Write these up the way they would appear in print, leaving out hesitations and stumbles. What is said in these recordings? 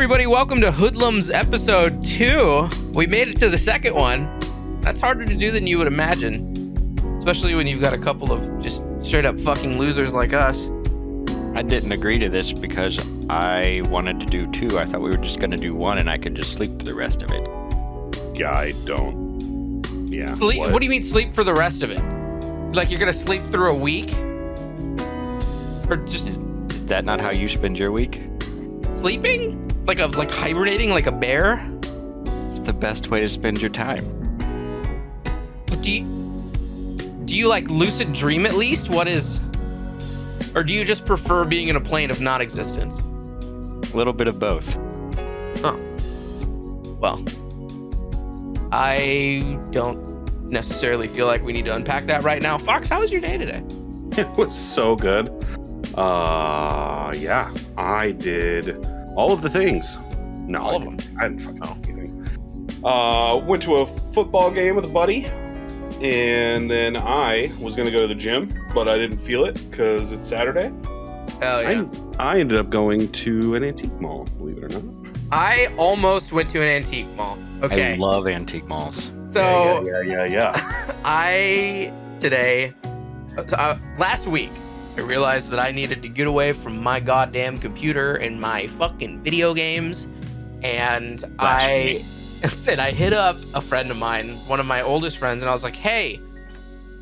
everybody, welcome to Hoodlums episode 2. We made it to the second one. That's harder to do than you would imagine, especially when you've got a couple of just straight up fucking losers like us. I didn't agree to this because I wanted to do 2. I thought we were just going to do 1 and I could just sleep for the rest of it. Yeah, I don't. Yeah. Sleep? What do you mean sleep for the rest of it? Like you're going to sleep through a week? Or just... Is that not how you spend your week? Sleeping? Like hibernating like a bear? It's the best way to spend your time. Do you like lucid dream at least? What is... Or do you just prefer being in a plane of non-existence? A little bit of both. Oh. Well, I don't necessarily feel like we need to unpack that right now. Fox, how was your day today? It was so good. Yeah, I did all of the things. No, All of them? I didn't fucking do anything. Went to a football game with a buddy, and then I was going to go to the gym, but I didn't feel it because it's Saturday. Hell yeah. I ended up going to an antique mall, believe it or not. I almost went to an antique mall. Okay. I love antique malls. So Yeah. last week, I realized that I needed to get away from my goddamn computer and my fucking video games. And I hit up a friend of mine, one of my oldest friends, and I was like, hey,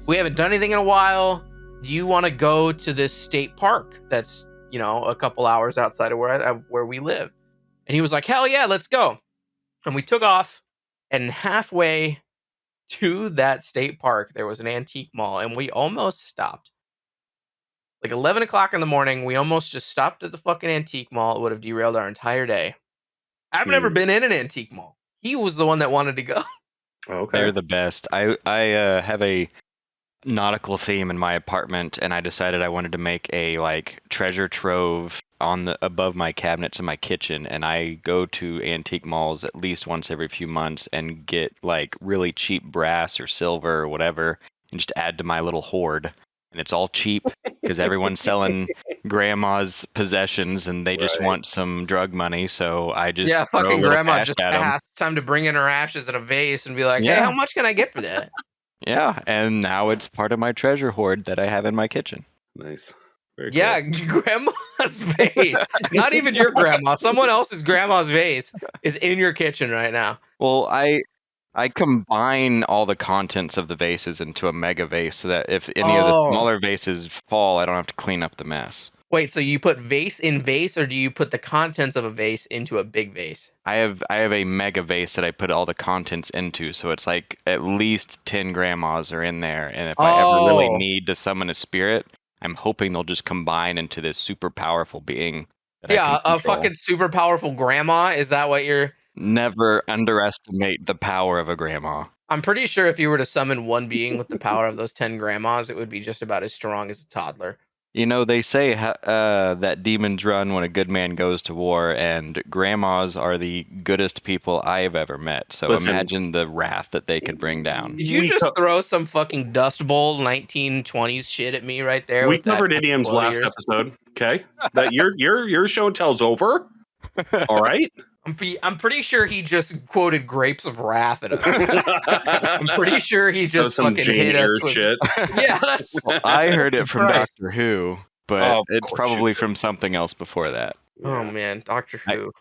we haven't done anything in a while. Do you want to go to this state park that's, a couple hours outside of where we live? And he was like, hell yeah, let's go. And we took off, and halfway to that state park, there was an antique mall, and we almost stopped. Like 11 o'clock in the morning, we almost just stopped at the fucking antique mall. It would have derailed our entire day. I've never been in an antique mall. He was the one that wanted to go. Okay. They're the best. I have a nautical theme in my apartment, and I decided I wanted to make a treasure trove above my cabinets in my kitchen, and I go to antique malls at least once every few months and get really cheap brass or silver or whatever and just add to my little hoard. And it's all cheap because everyone's selling grandma's possessions and they just want some drug money. So I just fucking grandma just passed. Time to bring in her ashes in a vase and be like, hey, how much can I get for that? Yeah, and now it's part of my treasure hoard that I have in my kitchen. Nice. Very yeah, cool. grandma's vase. Not even your grandma. Someone else's grandma's vase is in your kitchen right now. Well, I combine all the contents of the vases into a mega vase so that if any of the smaller vases fall, I don't have to clean up the mess. Wait, so you put vase in vase, or do you put the contents of a vase into a big vase? I have a mega vase that I put all the contents into, so it's like at least 10 grandmas are in there. And if I ever really need to summon a spirit, I'm hoping they'll just combine into this super powerful being. Yeah, a fucking super powerful grandma. Is that what you're... Never underestimate the power of a grandma. I'm pretty sure if you were to summon one being with the power of those 10 grandmas, it would be just about as strong as a toddler. They say that demons run when a good man goes to war, and grandmas are the goodest people I have ever met. So imagine the wrath that they could bring down. Did you just throw some fucking Dust Bowl 1920s shit at me right there? We covered idioms last episode. Okay, that your show and tell's over. All right. I'm pretty sure he just quoted Grapes of Wrath at us. I'm pretty sure he just fucking hit us with shit. Yeah, that's... Well, I heard it from Doctor Who, but it's probably from something else before that. Oh man, Doctor Who.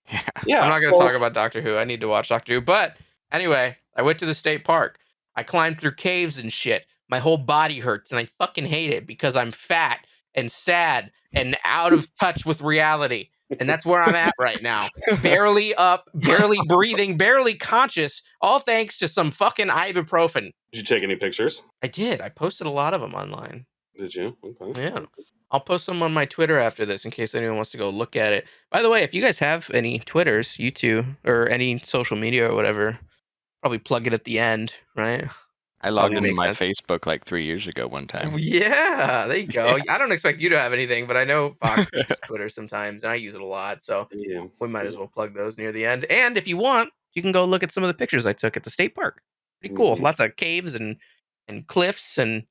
Yeah. I'm not going to talk about Doctor Who. I need to watch Doctor Who. But anyway, I went to the state park. I climbed through caves and shit. My whole body hurts, and I fucking hate it because I'm fat and sad and out of touch with reality. And that's where I'm at right now. Barely up, barely breathing, barely conscious, all thanks to some fucking ibuprofen. Did you take any pictures? I did. I posted a lot of them online. Did you? Okay. Yeah. I'll post them on my Twitter after this in case anyone wants to go look at it. By the way, if you guys have any Twitters, you two, or any social media or whatever, probably plug it at the end, right? I logged into my Facebook 3 years ago one time. Yeah, there you go. Yeah. I don't expect you to have anything, but I know Fox uses Twitter sometimes, and I use it a lot, so we might as well plug those near the end. And if you want, you can go look at some of the pictures I took at the state park. Pretty cool. Lots of caves and cliffs, and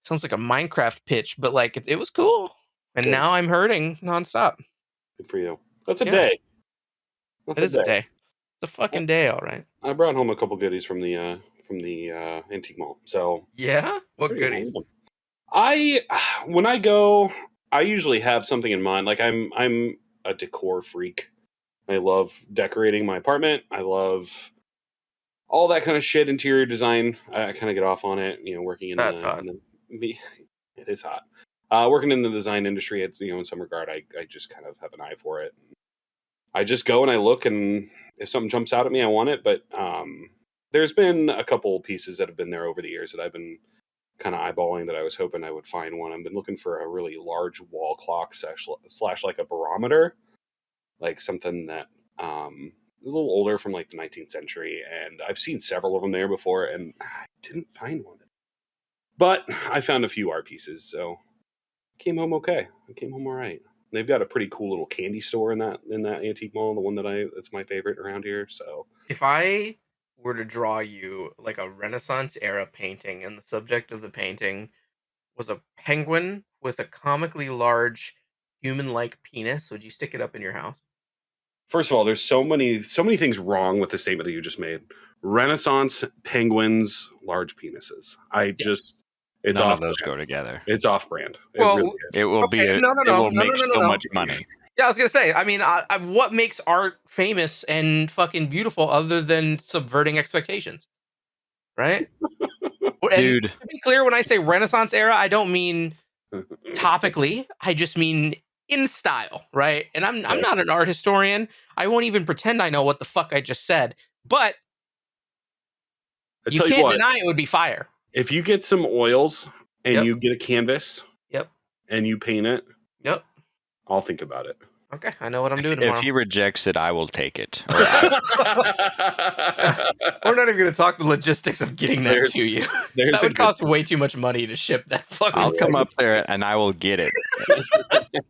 sounds like a Minecraft pitch, but it was cool. And now I'm hurting nonstop. Good for you. That's a day. That's It a is a day. day. It's a fucking day, all right. I brought home a couple goodies from the antique mall. So Yeah? What there you go. goodies? I when I go, I usually have something in mind. Like I'm a decor freak. I love decorating my apartment. I love all that kind of shit, interior design. I kind of get off on it, working That's hot. it is hot. Working in the design industry, it's, in some regard, I just kind of have an eye for it. I just go and I look, and if something jumps out at me, I want it. But there's been a couple pieces that have been there over the years that I've been kind of eyeballing that I was hoping I would find one. I've been looking for a really large wall clock slash like a barometer, like something that a little older from like the 19th century. And I've seen several of them there before, and I didn't find one. But I found a few art pieces, so I came home okay. I came home all right. They've got a pretty cool little candy store in that antique mall, the one that's my favorite around here. So If I were to draw you like a Renaissance era painting, and the subject of the painting was a penguin with a comically large human-like penis, would you stick it up in your house? first of all, there's so many things wrong with the statement that you just made. Renaissance penguins, large penises. It's None off of those brand. go together. It's off brand. It Well, really is. It will Okay, it no, will make so no. much money. Yeah, I was gonna say. I mean, what makes art famous and fucking beautiful other than subverting expectations, right? And Dude, to be clear, when I say Renaissance era, I don't mean topically. I just mean in style, right? And I'm Okay. not an art historian. I won't even pretend I know what the fuck I just said. But I you tell you can't what, deny it would be fire. if you get some oils and Yep. you get a canvas Yep. and you paint it, Yep. I'll think about it. Okay, I know what I'm doing if tomorrow. he rejects it, I will take it. We're not even going to talk the logistics of getting that There's- to you. There's That a would cost way too much money to ship that fucking. I'll come up there and I will get it.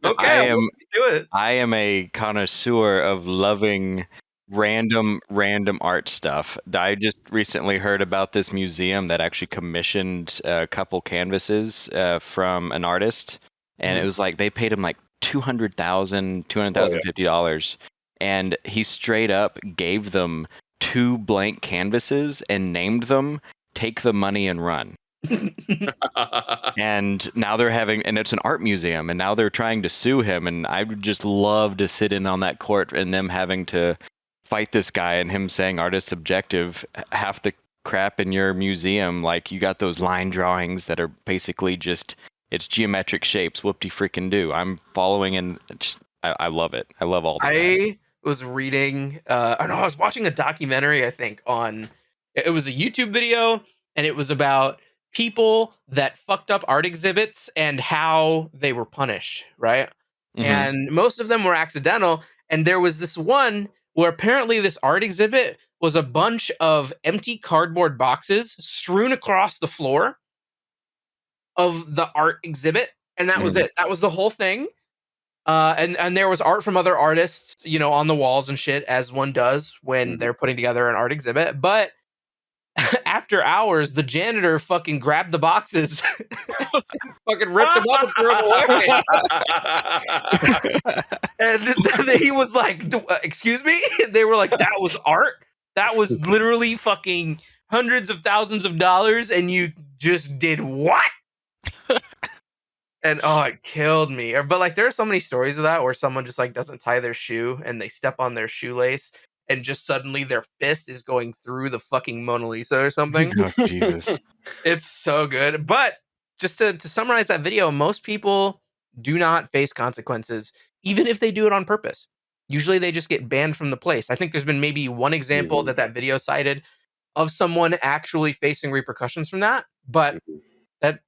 Okay, I am do it. I am a connoisseur of loving random art stuff. I just recently heard about this museum that actually commissioned a couple canvases from an artist, and it was like they paid him like $250,000, and he straight up gave them 2 blank canvases and named them "Take the money and run." And now and it's an art museum, and now they're trying to sue him, and I would just love to sit in on that court and them having to fight this guy and him saying art is subjective. Half the crap in your museum, like you got those line drawings that are basically just it's geometric shapes. Whoop de freaking do. I'm following, and I love it. I love all that. I was reading I was watching a documentary, I think, on it was a YouTube video, and it was about people that fucked up art exhibits and how they were punished, right? Mhm. And most of them were accidental, and there was this one where apparently this art exhibit was a bunch of empty cardboard boxes strewn across the floor of the art exhibit, and that was it. That was the whole thing. And there was art from other artists, on the walls and shit, as one does when they're putting together an art exhibit. But after hours, the janitor fucking grabbed the boxes, fucking ripped them up and threw them away. And then he was like, "Excuse me?" They were like, "That was art. That was literally fucking hundreds of thousands of dollars, and you just did what?" And it killed me. But like, there are so many stories of that where someone just like doesn't tie their shoe and they step on their shoelace, and just suddenly their fist is going through the fucking Mona Lisa or something. Oh, Jesus. It's so good. But just to summarize that video, most people do not face consequences, even if they do it on purpose. Usually they just get banned from the place. I think there's been maybe one example that video cited of someone actually facing repercussions from that. But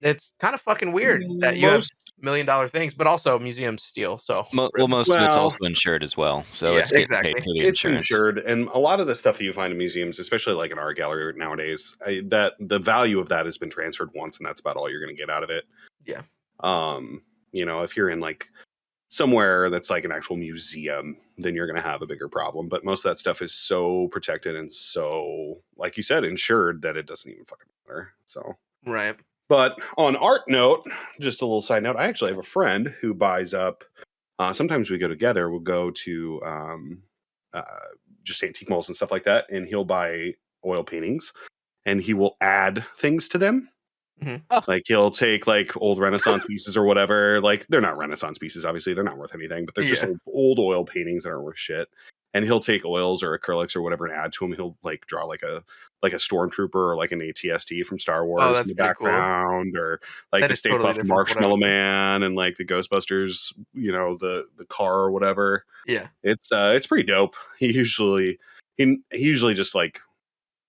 it's kind of fucking weird that you have $1 million things, but also museums steal. So most of it's also insured as well, so Yeah, it's getting exactly. paid for the It's insurance. insured, and a lot of the stuff that you find in museums, especially like an art gallery nowadays, that the value of that has been transferred once, and that's about all you're going to get out of it. Yeah. If you're in like somewhere that's like an actual museum, then you're going to have a bigger problem. But most of that stuff is so protected and so, like you said, insured that it doesn't even fucking matter. So Right. But on art note, just a little side note, I actually have a friend who buys up. Sometimes we go together. We'll go to just antique malls and stuff like that, and he'll buy oil paintings, and he will add things to them. Mhm. Like he'll take like old Renaissance pieces or whatever. Like they're not Renaissance pieces, obviously they're not worth anything, but they're just Yeah. old oil paintings that aren't worth shit. And he'll take oils or acrylics or whatever and add to them. He'll like draw like a stormtrooper or like an ATST from Star Oh, Wars in that's the pretty cool. background, or like That the is Stay totally Puft different from what I Marshmallow would do. Man and like the Ghostbusters, the car or whatever. Yeah. It's pretty dope. He usually just like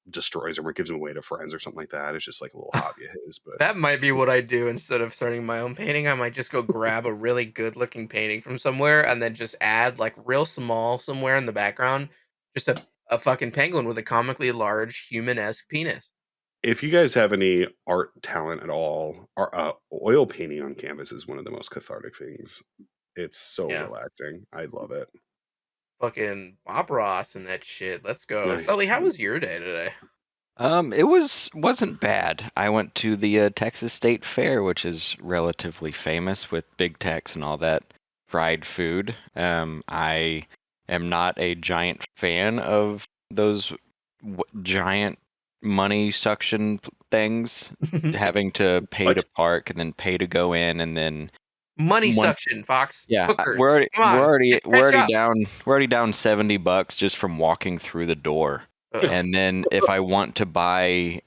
destroys them or gives them away to friends or something like that. It's just like a little hobby of his. But That might be what I do instead of starting my own painting. I might just go grab a really good looking painting from somewhere and then just add like real small somewhere in the background, just a fucking penguin with a comically large human-esque penis. if you guys have any art talent at all, oil painting on canvas is one of the most cathartic things. It's so Yeah. relaxing. I love it. Fucking Bob Ross and that shit. Let's go. Nice. Sully, how was your day today? It wasn't bad. I went to the Texas State Fair, which is relatively famous with big Tex and all that fried food. I am not a giant fan of those giant money suction things, having to pay What? to park and then pay to go in, and then Money One- suction, Fox. yeah, Hookers. we're Come on, already catch up. down $70 just from walking through the door. Ugh. And then if I want to buy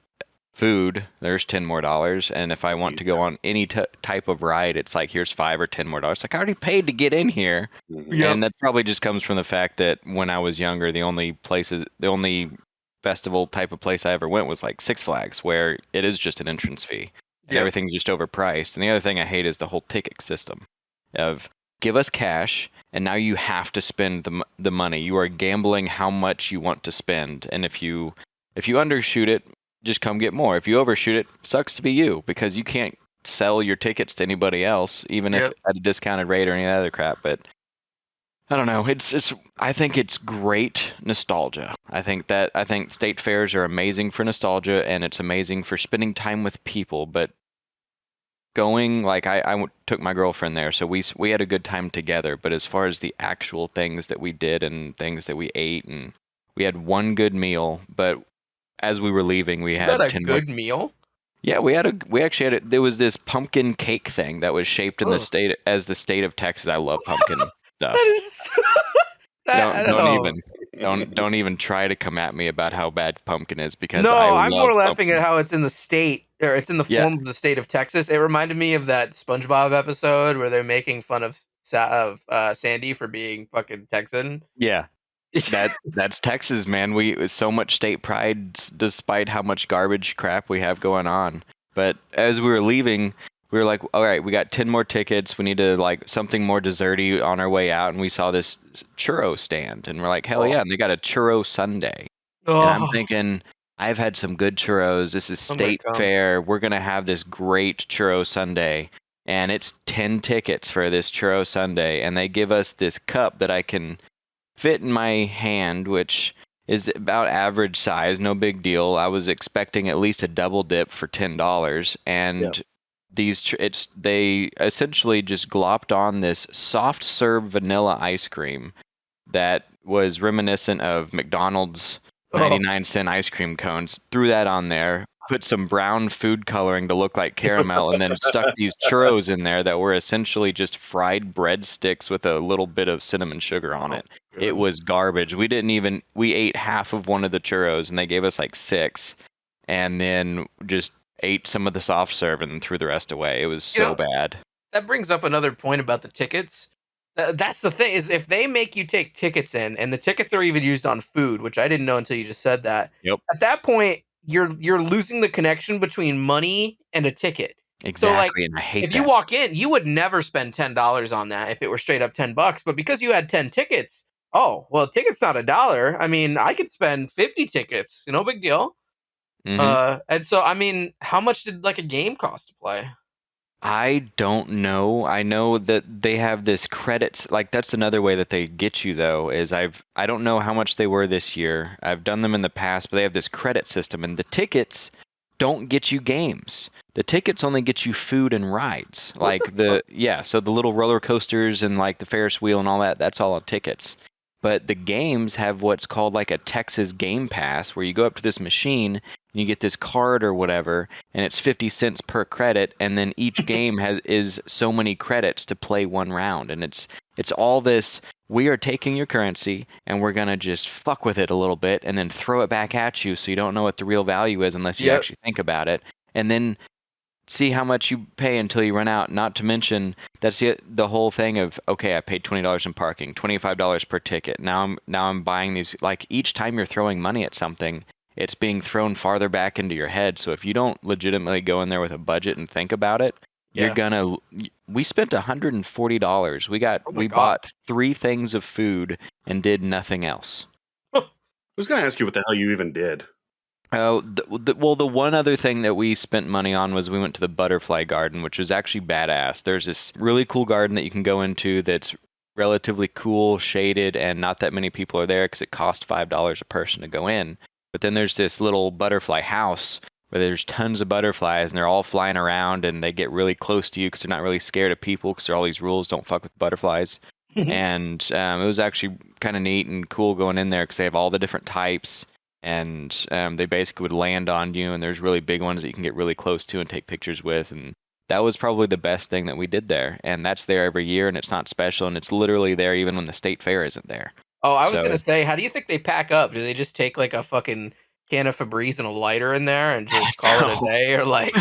food, there's $10 more. And if I want to go on any type of ride, it's like, here's $5 or $10 more. Like, I already paid to get in here. Mhm. Yep. And that probably just comes from the fact that when I was younger, the only festival type of place I ever went was like Six Flags, where it is just an entrance fee. And Yep. everything's just overpriced. And the other thing I hate is the whole ticket system of give us cash, and now you have to spend the money. You are gambling how much you want to spend, and if you undershoot it, just come get more. If you overshoot it, sucks to be you, because you can't sell your tickets to anybody else, even if Yep. at a discounted rate or any other crap. But I don't know. I think it's great nostalgia. I think state fairs are amazing for nostalgia, and it's amazing for spending time with people. But going, like, I took my girlfriend there, so we had a good time together. But as far as the actual things that we did and things that we ate, and we had one good meal, but as we were leaving, we Is had that a 10 more. good meal? Yeah, we actually had there was this pumpkin cake thing that was shaped in the Ugh. state of Texas. I love pumpkin stuff. That is. Don't even try to come at me about how bad pumpkin is, because No, I I'm love more laughing pumpkin. at how it's in the state, or it's in the Yeah. form of the state of Texas. It reminded me of that SpongeBob episode where they're making fun of Sandy for being fucking Texan. Yeah. That's Texas, man. We so much state pride, despite how much garbage crap we have going on. But as we were leaving, we were like, all right, we got 10 more tickets. We need to like something more desserty on our way out. And we saw this churro stand, and we're like, hell yeah. And they got a churro sundae. And I'm thinking, I've had some good churros. This is I'm gonna state come. fair. We're going to have this great churro sundae. And it's 10 tickets for this churro sundae. And they give us this cup that I can fit in my hand, which is about average size, no big deal. I was expecting at least a double dip for $10, and they essentially just glopped on this soft serve vanilla ice cream that was reminiscent of McDonald's 99-cent ice cream cones. Threw that on there, put some brown food coloring to look like caramel, and then stuck these churros in there that were essentially just fried breadsticks with a little bit of cinnamon sugar on it. It was garbage. We ate half of one of the churros, and they gave us like 6, and then just ate some of the soft serve and threw the rest away. It was so bad. That brings up another point about the tickets. That's the thing, is if they make you take tickets in, and the tickets are even used on food, which I didn't know until you just said that. Yep. At that point, you're losing the connection between money and a ticket. Exactly, So, and I hate if that. you walk in, you would never spend $10 on that if it were straight up $10. But because you had 10 tickets, oh well, a ticket's not $1. I mean, I could spend 50 tickets, no big deal. Mhm. And so, I mean, how much did like a game cost to play? I don't know. I know that they have this credits. Like, that's another way that they get you, though, is I don't know how much they were this year. I've done them in the past, but they have this credit system, and the tickets don't get you games. The tickets only get you food and rides. Like so the little roller coasters and like the Ferris wheel and all that, that's all on tickets. But the games have what's called like a Texas Game Pass, where you go up to this machine and you get this card or whatever, and it's 50 cents per credit, and then each game is so many credits to play one round, and it's all this. We are taking your currency and we're gonna just fuck with it a little bit, and then throw it back at you, so you don't know what the real value is unless you actually think about it, and then see how much you pay until you run out. Not to mention that's the whole thing of, okay, I paid $20 in parking, $25 per ticket. Now I'm buying these. Like, each time you're throwing money at something, it's being thrown farther back into your head. So if you don't legitimately go in there with a budget and think about it, you're gonna. We spent $140. We bought 3 things of food and did nothing else. I was gonna ask you what the hell you even did. Oh, well, the one other thing that we spent money on was we went to the butterfly garden, which was actually badass. There's this really cool garden that you can go into that's relatively cool, shaded, and not that many people are there because it costs $5 a person to go in. But then there's this little butterfly house where there's tons of butterflies, and they're all flying around, and they get really close to you because they're not really scared of people because there are all these rules, don't fuck with butterflies. And it was actually kind of neat and cool going in there because they have all the different types. And they basically would land on you, and there's really big ones that you can get really close to and take pictures with, and that was probably the best thing that we did there. And that's there every year, and it's not special, and it's literally there even when the state fair isn't there. Oh, I was gonna say, how do you think they pack up? Do they just take like a fucking can of Febreze and a lighter in there and just call it a day, or like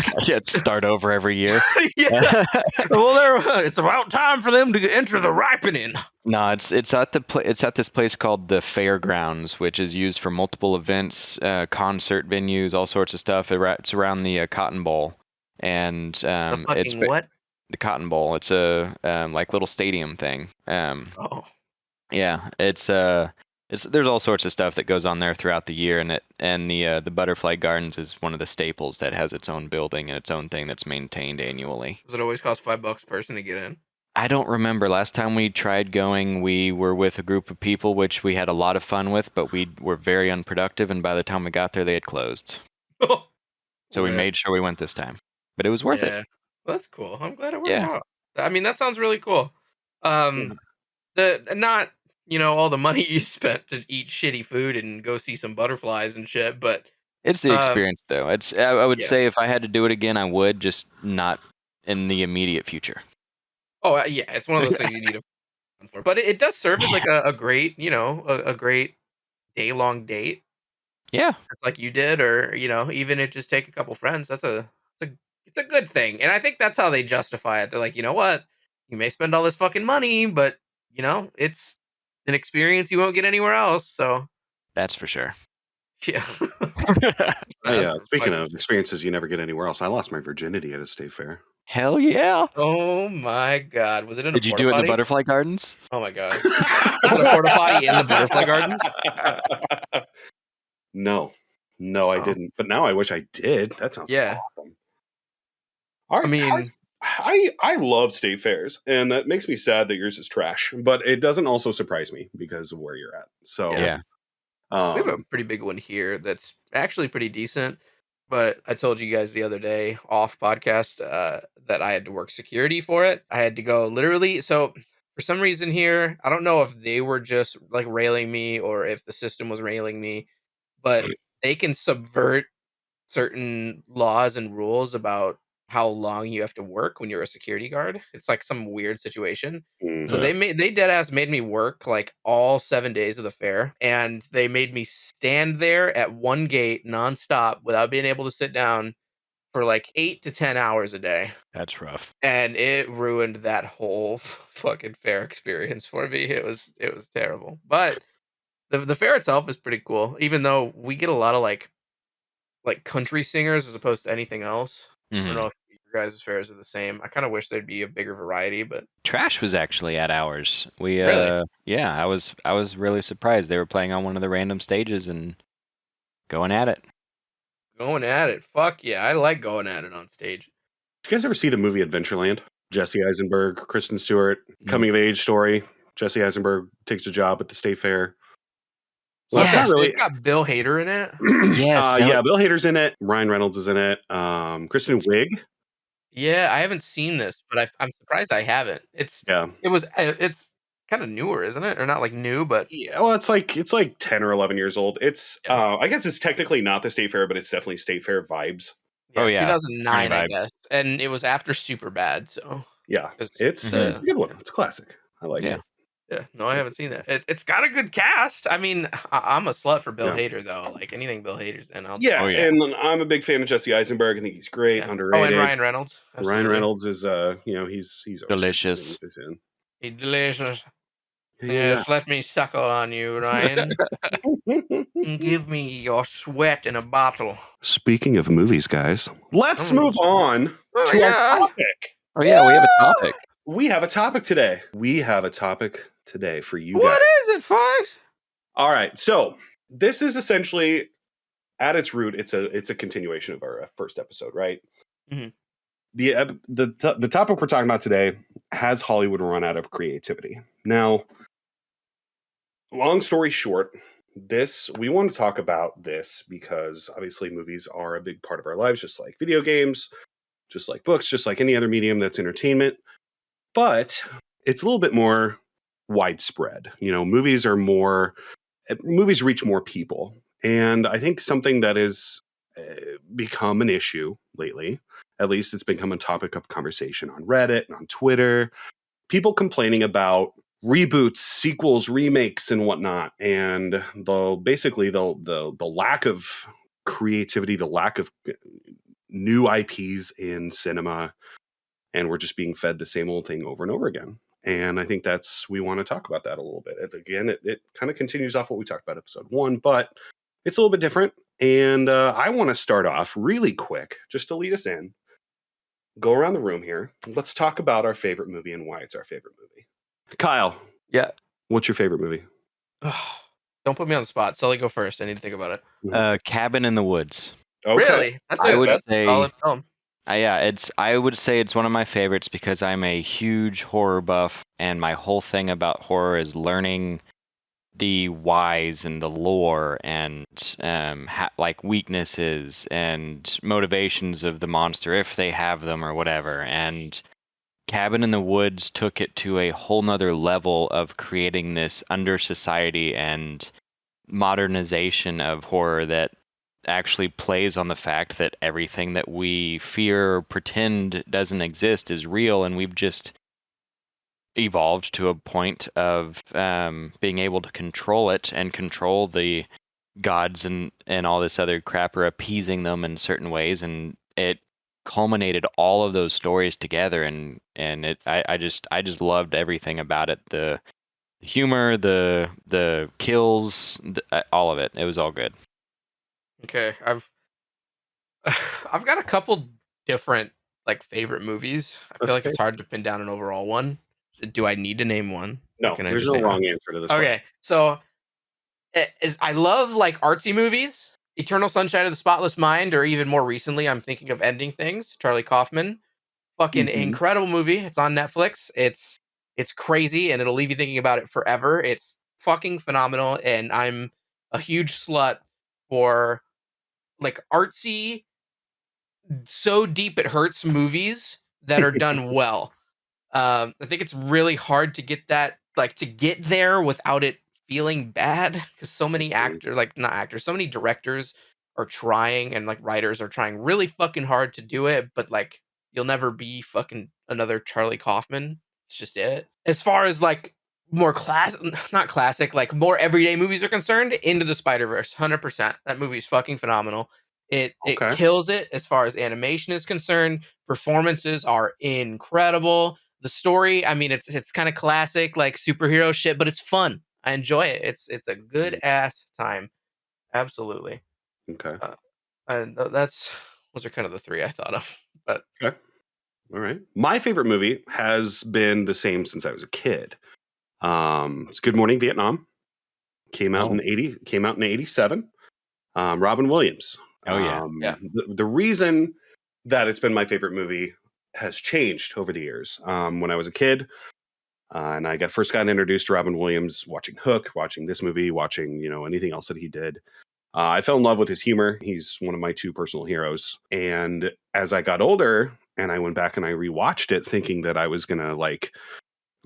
start over every year? Yeah. Well, it's about time for them to enter the ripening. No, it's at this place called the Fairgrounds, which is used for multiple events, concert venues, all sorts of stuff. It's around the Cotton Bowl, and it's what? The Cotton Bowl. It's a like little stadium thing. Yeah, it's there's all sorts of stuff that goes on there throughout the year, and the Butterfly Gardens is one of the staples that has its own building and its own thing that's maintained annually. Does it always cost $5 a person to get in? I don't remember. Last time we tried going, we were with a group of people, which we had a lot of fun with, but we were very unproductive, and by the time we got there, they had closed. So we made sure we went this time, but it was worth it. Well, that's cool. I'm glad it worked out. I mean, that sounds really cool. Not all the money you spent to eat shitty food and go see some butterflies and shit, but it's the experience, though. I would say if I had to do it again, I would, just not in the immediate future. Oh yeah, it's one of those things you need to for, but it does serve as like a great, a great day-long date. Yeah, like you did, or even if just take a couple friends. It's a good thing, and I think that's how they justify it. They're like, you know what, you may spend all this fucking money, but it's an experience you won't get anywhere else. So that's for sure. Yeah. Speaking of experiences you never get anywhere else, I lost my virginity at a state fair. Hell yeah! Oh my god, was it in? Did you do it in the Butterfly Gardens? Oh my god, was it a porta potty in the Butterfly Gardens? No, I didn't. But now I wish I did. That sounds awesome. All right, I mean, I love state fairs, and that makes me sad that yours is trash. But it doesn't also surprise me because of where you're at. So yeah. We have a pretty big one here that's actually pretty decent. But I told you guys the other day off podcast that I had to work security for it. I had to go literally. So for some reason here, I don't know if they were just like railing me or if the system was railing me, but they can subvert certain laws and rules about how long you have to work when you're a security guard. It's like some weird situation. So they dead ass made me work like all 7 days of the fair, and they made me stand there at one gate nonstop without being able to sit down for like 8 to 10 hours a day. That's rough. And it ruined that whole fucking fair experience for me. It was terrible. But the fair itself is pretty cool, even though we get a lot of like country singers as opposed to anything else. I don't know if your guys' fairs are the same. I kind of wish there'd be a bigger variety, but Trash was actually at ours. We Really? I was really surprised. They were playing on one of the random stages and going at it. Going at it. Fuck yeah, I like going at it on stage. Did you guys ever see the movie Adventureland? Jesse Eisenberg, Kristen Stewart, coming of age story. Jesse Eisenberg takes a job at the state fair. Well, it's got Bill Hader in it. Yes. Bill Hader's in it. Ryan Reynolds is in it. Kristen Wiig. Yeah, I haven't seen this, but I'm surprised I haven't. It's kind of newer, isn't it? Or not like new, but Yeah, well, it's like 10 or 11 years old. It's yeah, I guess it's technically not the State Fair, but it's definitely State Fair vibes. Oh yeah, yeah, attorney 2009, I vibes. guess, and it was after Superbad, so Yeah, 'cause Mhm. it's a good one. yeah. It's classic. I like Yeah. it. Yeah, no, I haven't seen that. It's got a good cast. I mean, I'm a slut for Bill Yeah. Hader though. Like anything Bill Hader's in, I'll Yeah, Oh yeah. and I'm a big fan of Jesse Eisenberg. I think he's great, yeah. Oh, and underrated. Ryan Reynolds, Ryan absolutely. Reynolds is he's always good in Delicious. things he's in. He delicious. Yeah. Yes, let me suckle on you, Ryan. Give me your sweat in a bottle. Speaking of movies, guys, let's Mm. move on Oh to our yeah. topic. Oh yeah, we have a topic. We have a topic today. We have a topic today for you guys. What is it, folks? All right. So this is essentially at its root, it's a continuation of our first episode, right? Mhm. The topic we're talking about today, has Hollywood run out of creativity? Now, long story short, we want to talk about this because obviously movies are a big part of our lives, just like video games, just like books, just like any other medium that's entertainment. But it's a little bit more widespread. Movies reach more people. And I think something that has become an issue lately, at least it's become a topic of conversation on Reddit and on Twitter, people complaining about reboots, sequels, remakes, and whatnot, and the lack of creativity, the lack of new IPs in cinema, and we're just being fed the same old thing over and over again. And I think we want to talk about that a little bit. And again, it kind of continues off what we talked about episode 1, but it's a little bit different. And I want to start off really quick, just to lead us in. Go around the room here. Let's talk about our favorite movie and why it's our favorite movie. Kyle, Yeah. what's your favorite movie? Don't put me on the spot. Sully, go first. I need to think about it. Cabin in the Woods. Okay. Really? That's I would that's say- a solid film. I would say it's one of my favorites because I'm a huge horror buff, and my whole thing about horror is learning the whys and the lore and like weaknesses and motivations of the monster if they have them or whatever. And Cabin in the Woods took it to a whole nother level of creating this under society and modernization of horror that actually plays on the fact that everything that we fear or pretend doesn't exist is real, and we've just evolved to a point of being able to control it and control the gods and all this other crap, or appeasing them in certain ways. And it culminated all of those stories together, and I just loved everything about it. The humor, the kills, all of it. It was all good. Okay, I've got a couple different like favorite movies. I feel That's like it's fair. hard to pin down an overall one. Do I need to name one? No, Can I there's just no name wrong one? answer to this question. Okay, so I love like artsy movies. Eternal Sunshine of the Spotless Mind, or even more recently, I'm thinking of Ending Things. Charlie Kaufman, fucking Mhm. incredible movie. It's on Netflix. It's crazy, and it'll leave you thinking about it forever. It's fucking phenomenal, and I'm a huge slut for like artsy, so deep it hurts movies that are done well. I think it's really hard to get there without it feeling bad, because so many actors, like not actors, so many directors are trying, and like writers are trying really fucking hard to do it, but like you'll never be fucking another Charlie Kaufman. It's just it. As far as like more not classic, like more everyday movies are concerned, Into the Spider-Verse, 100%. That movie's fucking phenomenal. It Okay. kills it as far as animation is concerned. Performances are incredible. The story, I mean, it's kind of classic like superhero shit, but it's fun. I enjoy it. It's a good ass time. Absolutely. Okay. And those are kind of the three I thought of. But Okay. All right. My favorite movie has been the same since I was a kid. It's Good Morning Vietnam. Came out in 87. Robin Williams. Oh, yeah. Yeah. The reason that it's been my favorite movie has changed over the years. When I was a kid, and I first got introduced to Robin Williams watching Hook, watching this movie, watching anything else that he did. I fell in love with his humor. He's one of my two personal heroes. And as I got older and I went back and I rewatched it thinking that I was going to like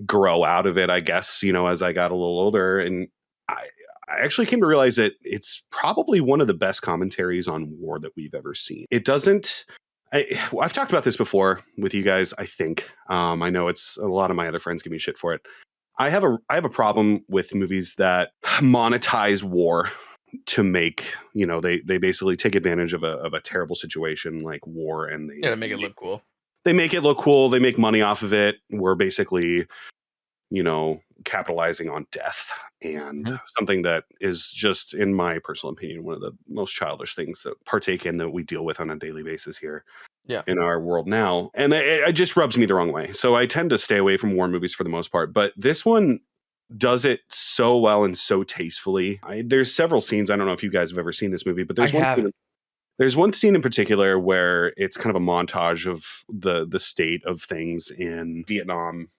grow out of it, I guess, as I got a little older. And I, I actually came to realize that it's probably one of the best commentaries on war that we've ever seen. It doesn't. I've talked about this before with you guys. I think I know it's a lot of my other friends give me shit for it. I have a problem with movies that monetize war to make they basically take advantage of a terrible situation like war, and to make it look cool. They make it look cool. They make money off of it. We're basically capitalizing on death, and something that is just, in my personal opinion, one of the most childish things that partake in that we deal with on a daily basis here in our world now. And it just rubs me the wrong way. So I tend to stay away from war movies for the most part. But this one does it so well and so tastefully. There's several scenes. I don't know if you guys have ever seen this movie, but there's one scene in particular where it's kind of a montage of the state of things in Vietnam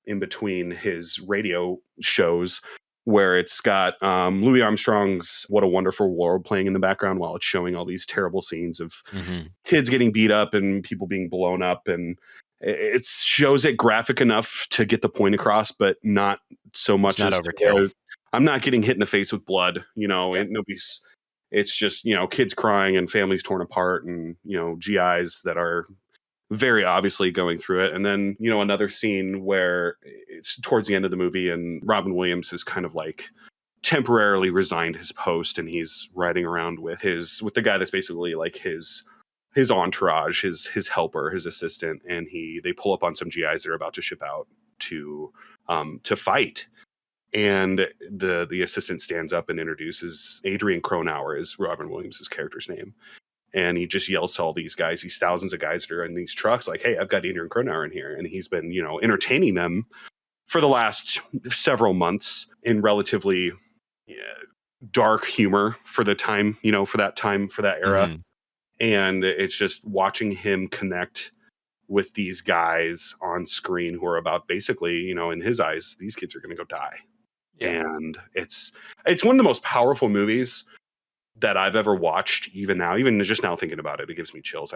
in between his radio shows, where it's got Louis Armstrong's What a Wonderful World playing in the background while it's showing all these terrible scenes of kids getting beat up and people being blown up. And it shows it graphic enough to get the point across, but not so much as overkill. I'm not getting hit in the face with blood, and nobody's. It's just, kids crying and families torn apart, and, GIs that are very obviously going through it. And then, another scene where it's towards the end of the movie and Robin Williams is kind of like temporarily resigned his post, and he's riding around with the guy that's basically like his entourage, his helper, his assistant. And they pull up on some GIs that are about to ship out to fight. And the assistant stands up and introduces Adrian Cronauer, is Robin Williams' character's name. And he just yells to all these guys, these thousands of guys that are in these trucks, like, hey, I've got Adrian Cronauer in here. And he's been, entertaining them for the last several months in relatively dark humor for the time, for that era. And it's just watching him connect with these guys on screen who are about basically, in his eyes, these kids are going to go die. Yeah. And it's one of the most powerful movies that I've ever watched. Even just now thinking about it, it gives me chills.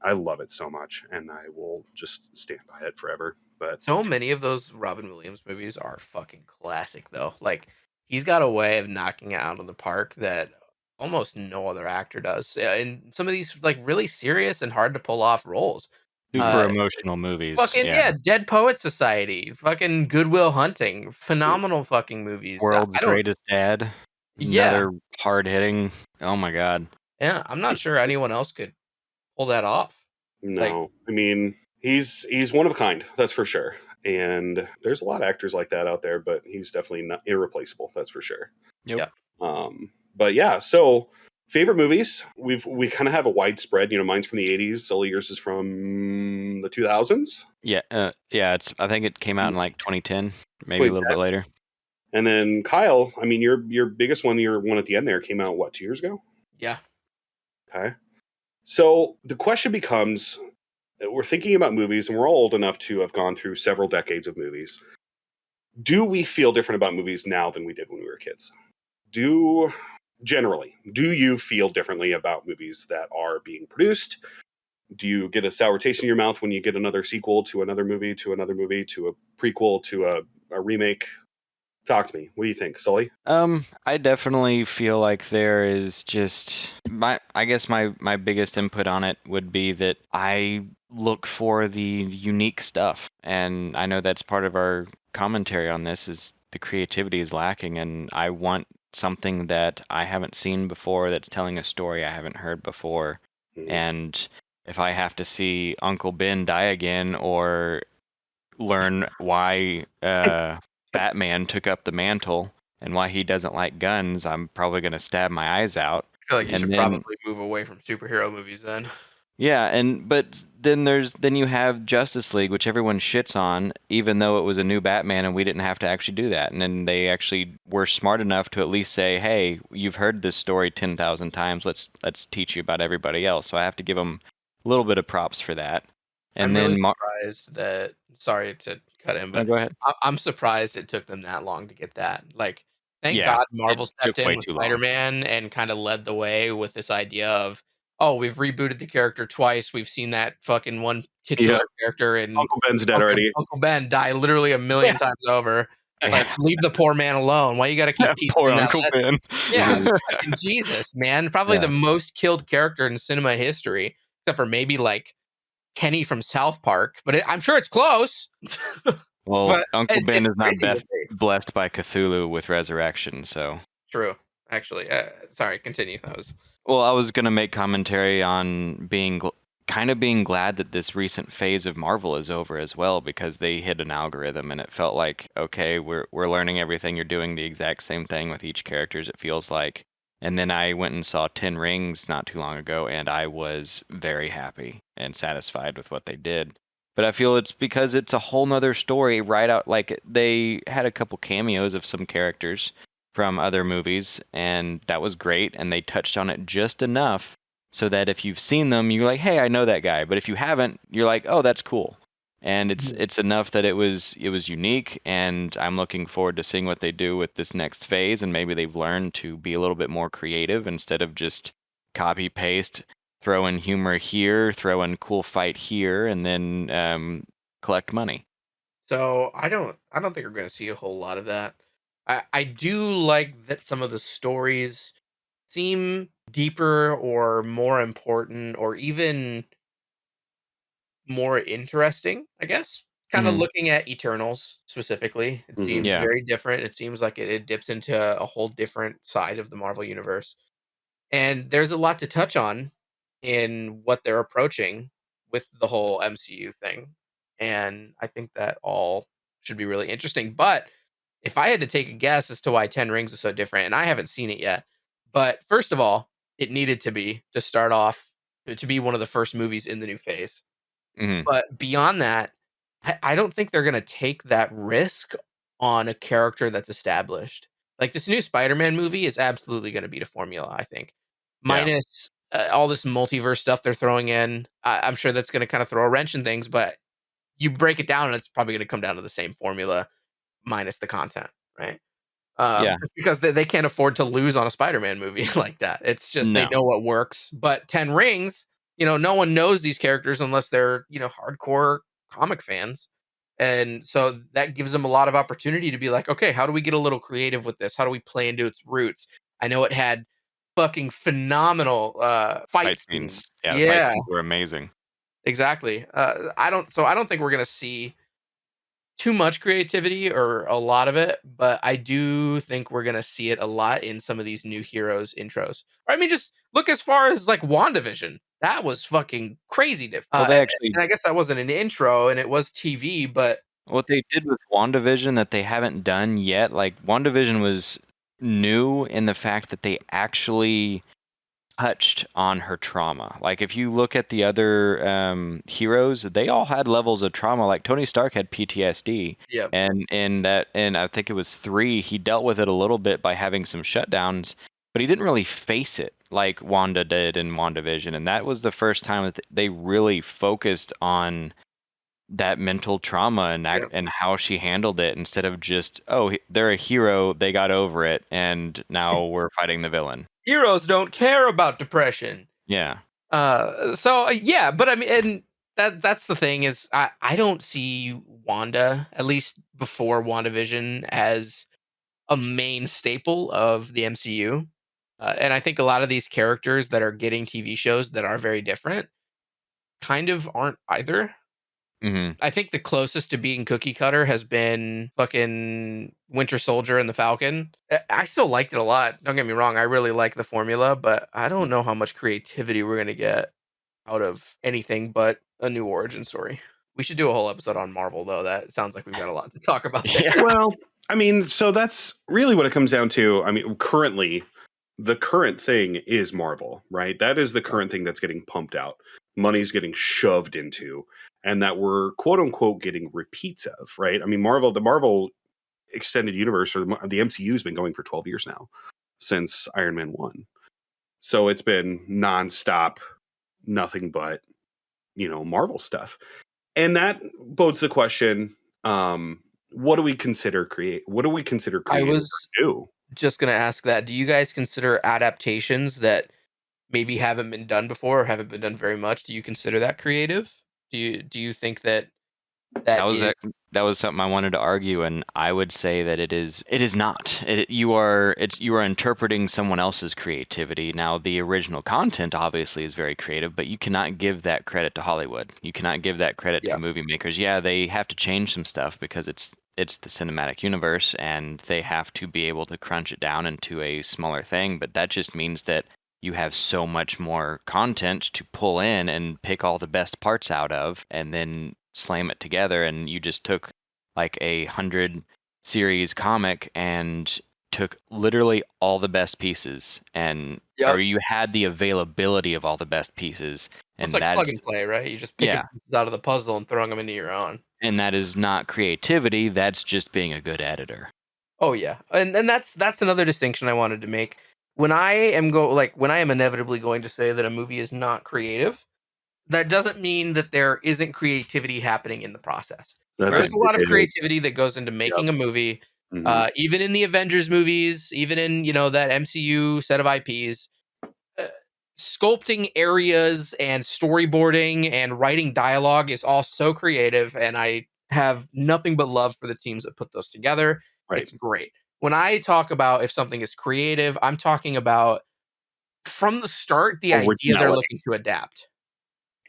I love it so much, and I will just stand by it forever. But so many of those Robin Williams movies are fucking classic, though. Like, he's got a way of knocking it out of the park that almost no other actor does. In some of these like really serious and hard to pull off roles. Super emotional movies. Fucking Dead Poet Society, fucking Good Will Hunting, phenomenal fucking movies. World's Greatest Dad. Another hard hitting. Oh my god. Yeah, I'm not sure anyone else could pull that off. No, I mean, he's one of a kind, that's for sure. And there's a lot of actors like that out there, but he's definitely not irreplaceable, that's for sure. Yep. But yeah, so favorite movies, we kind of have a widespread. Mine's from the 80s. Sully, yours is from the 2000s. Yeah, I think it came out in like 2010, maybe a little bit later. And then Kyle, I mean, your biggest one, your one at the end there, came out, what, 2 years ago? Yeah. Okay. So the question becomes, we're thinking about movies, and we're all old enough to have gone through several decades of movies. Do we feel different about movies now than we did when we were kids? Do you feel differently about movies that are being produced? Do you get a sour taste in your mouth when you get another sequel to another movie, to a prequel, to a remake? Talk to me. What do you think, Sully? I definitely feel like there is just my biggest input on it would be that I look for the unique stuff. And I know that's part of our commentary on this, is the creativity is lacking, and I want something that I haven't seen before, that's telling a story I haven't heard before. And if I have to see Uncle Ben die again, or learn why Batman took up the mantle and why he doesn't like guns, I'm probably going to stab my eyes out. I feel like you should probably move away from superhero movies then. Yeah, but then you have Justice League, which everyone shits on, even though it was a new Batman and we didn't have to actually do that. And then they actually were smart enough to at least say, "Hey, you've heard this story 10,000 times. Let's teach you about everybody else." So I have to give them a little bit of props for that. And I'm really surprised that. Sorry to cut in, but go ahead. I'm surprised it took them that long to get that. Like, thank God Marvel stepped in with Spider-Man and kind of led the way with this idea of, oh, we've rebooted the character twice. We've seen that fucking one titular Yeah. character in Uncle Ben's dead already. Uncle Ben die literally a million times over. Like, leave the poor man alone. Why you got to keep Poor teaching that Uncle lesson? Ben. Yeah, Mhm. fucking Jesus, man. Probably Yeah. the most killed character in cinema history, except for maybe like Kenny from South Park. But I'm sure it's close. Well, But Uncle Ben it's is not crazy that they. blessed by Cthulhu with resurrection, so. True, actually. Sorry, continue. That was. Well, I was gonna make commentary on kind of being glad that this recent phase of Marvel is over as well, because they hit an algorithm and it felt like, okay, we're learning everything. You're doing the exact same thing with each characters. It feels like. And then I went and saw Ten Rings not too long ago, and I was very happy and satisfied with what they did. But I feel it's because it's a whole nother story right out. Like, they had a couple cameos of some characters from other movies, and that was great, and they touched on it just enough so that if you've seen them, you're like, hey, I know that guy. But if you haven't, you're like, oh, that's cool. And it's enough that it was unique, and I'm looking forward to seeing what they do with this next phase, and maybe they've learned to be a little bit more creative instead of just copy paste, throw in humor here, throw in cool fight here, and then collect money. So I don't think we're going to see a whole lot of that. I do like that some of the stories seem deeper or more important or even more interesting, I guess. Kind of Mhm. looking at Eternals specifically, it Mhm. seems Yeah. very different. It seems like it dips into a whole different side of the Marvel universe. And there's a lot to touch on in what they're approaching with the whole MCU thing. And I think that all should be really interesting. But if I had to take a guess as to why 10 Rings is so different, and I haven't seen it yet, but first of all, it needed to be to start off to be one of the first movies in the new phase. Mhm. But beyond that, I don't think they're gonna take that risk on a character that's established. Like, this new Spider-Man movie is absolutely gonna beat a formula, I think. Yeah. Minus, all this multiverse stuff they're throwing in. I'm sure that's gonna kinda throw a wrench in things, but you break it down, and it's probably gonna come down to the same formula minus the content, right? Yeah. Just because they can't afford to lose on a Spider-Man movie like that. It's just they No. know what works. But Ten Rings, no one knows these characters unless they're, hardcore comic fans. And so that gives them a lot of opportunity to be like, okay, how do we get a little creative with this? How do we play into its roots? I know it had fucking phenomenal fight Fight scenes. scenes. Yeah, the fight Yeah, scenes were amazing. exactly. I don't think we're gonna see too much creativity or a lot of it, but I do think we're gonna see it a lot in some of these new heroes intros. Or, I mean, just look as far as like WandaVision. That was fucking crazy different. Well, they actually And I guess that wasn't an intro and it was TV, but what they did with WandaVision that they haven't done yet, like, WandaVision was new in the fact that they actually touched on her trauma. Like, if you look at the other heroes, they all had levels of trauma. Like, Tony Stark had PTSD, yeah, and I think it was 3, he dealt with it a little bit by having some shutdowns, but he didn't really face it like Wanda did in WandaVision, and that was the first time that they really focused on that mental trauma and yeah. and how she handled it, instead of just, oh, they're a hero, they got over it, and now we're fighting the villain. Heroes don't care about depression. Yeah. Yeah, but I mean, and that's the thing is I don't see Wanda, at least before WandaVision, as a main staple of the MCU. And I think a lot of these characters that are getting TV shows that are very different kind of aren't either. Hmm. I think the closest to being cookie cutter has been fucking Winter Soldier and the Falcon. I still liked it a lot. Don't get me wrong. I really like the formula, but I don't know how much creativity we're going to get out of anything but a new origin story. We should do a whole episode on Marvel, though. That sounds like we've got a lot to talk about there. Yeah. Well, I mean, so that's really what it comes down to. I mean, currently, the current thing is Marvel, right? That is the current thing that's getting pumped out. Money's getting shoved into, and that we're quote unquote getting repeats of, right? I mean, the Marvel extended universe or the MCU has been going for 12 years now, since Iron Man 1. So it's been nonstop, nothing but, Marvel stuff. And that bodes the question, what do we consider I creative was or new? just going to ask that. Do you guys consider adaptations that maybe haven't been done before or haven't been done very much. Do you consider that creative? Do you think that That that was is? that was something I wanted to argue, and I would say that it is not. You are interpreting someone else's creativity. Now, the original content obviously is very creative, but you cannot give that credit to Hollywood. You cannot give that credit to Yeah. the movie makers. Yeah, they have to change some stuff because it's the cinematic universe, and they have to be able to crunch it down into a smaller thing. But that just means that you have so much more content to pull in and pick all the best parts out of, and then slam it together. And you just took like 100 series comic and took literally all the best pieces, and or Yep. you had the availability of all the best pieces, It's and like plug that's and play, right? You're just picking yeah, pieces out of the puzzle and throwing them into your own. and that is not creativity. That's just being a good editor. Oh yeah, and that's another distinction I wanted to make. When I am inevitably going to say that a movie is not creative, that doesn't mean that there isn't creativity happening in the process. That's There a is a lot of it is. creativity that goes into Yep. making a movie, Mhm. even in the Avengers movies, even in that MCU set of IPs. uh, Sculpting areas and storyboarding and writing dialogue is all so creative, and I have nothing but love for the teams that put those together. Right. It's great. When I talk about if something is creative, I'm talking about from the start the idea they're Originality. looking to adapt.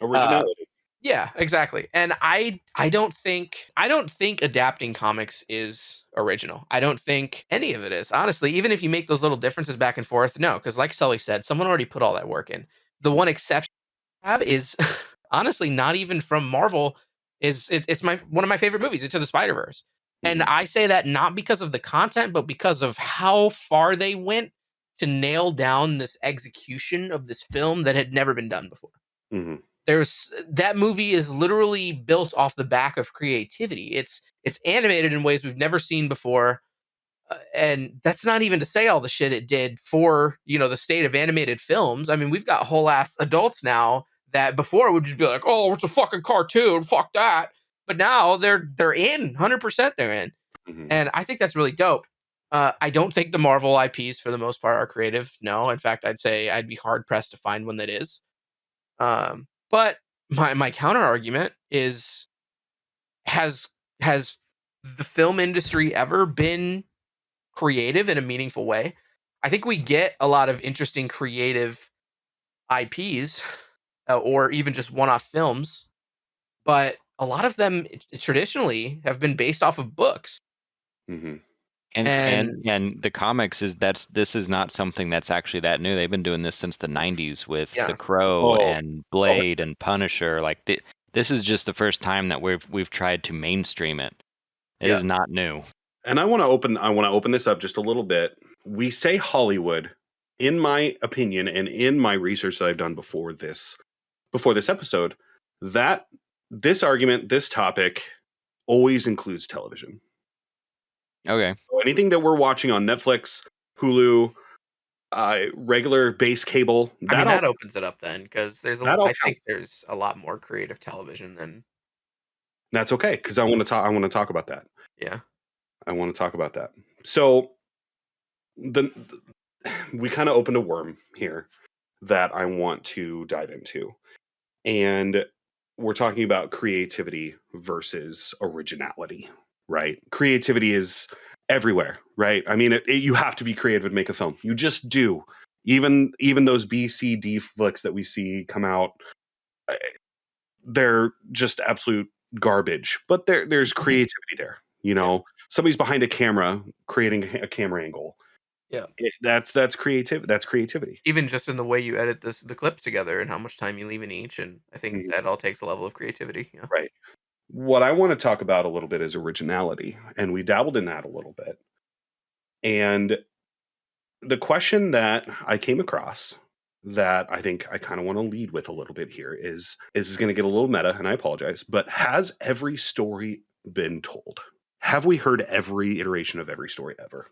Uh, Originality. yeah, exactly. And I don't think adapting comics is original. I don't think any of it is. Honestly, even if you make those little differences back and forth, no, because like Sully said, someone already put all that work in. The one exception I have is honestly not even from Marvel. It's my one of my favorite movies, Into the Spider-Verse. And Mhm. I say that not because of the content, but because of how far they went to nail down this execution of this film that had never been done before. Mhm. There's That movie is literally built off the back of creativity. It's animated in ways we've never seen before, and that's not even to say all the shit it did for the state of animated films. I mean, we've got whole ass adults now that before would just be like, "Oh, it's a fucking cartoon, fuck that," but now they're in 100%. They're in, Mhm. and I think that's really dope. I don't think the Marvel IPs for the most part are creative. No, in fact, I'd say I'd be hard pressed to find one that is. But my counter argument is has has the film industry ever been creative in a meaningful way? I think we get a lot of interesting creative IPs, or even just one-off films, but a lot of them traditionally have been based off of books. Mhm. And And the comics this is not something that's actually that new. They've been doing this since the 90s with The yeah, Crow Oh. and Oh, Blade and Punisher. Like this is just the first time that we've tried to mainstream it. It yeah, is not new. and I want to open this up just a little bit. We say Hollywood, in my opinion and in my research that I've done before this episode, that this argument, this topic always includes television. Okay. So anything that we're watching on Netflix, Hulu, regular base cable, I mean, that all that opens it up then because that all I counts. think there's a lot more creative television than That's okay because I want to talk about that. yeah. I want to talk about that. So the we kind of opened a worm here that I want to dive into. And we're talking about creativity versus originality, right? Creativity is everywhere, right? I mean, you have to be creative to make a film. You just do. Even those B, C, D flicks that we see come out, uh, they're just absolute garbage. But there's creativity there. Yeah. Somebody's behind a camera creating a camera angle. Yeah. That's creative. That's creativity. Even just in the way you edit the clips together and how much time you leave in each, and I think Mhm. that all takes a level of creativity, yeah. Right. What I want to talk about a little bit is originality, and we dabbled in that a little bit. And the question that I came across that I think I kind of want to lead with a little bit here is this is going to get a little meta, and I apologize, but has every story been told? Have we heard every iteration of every story ever?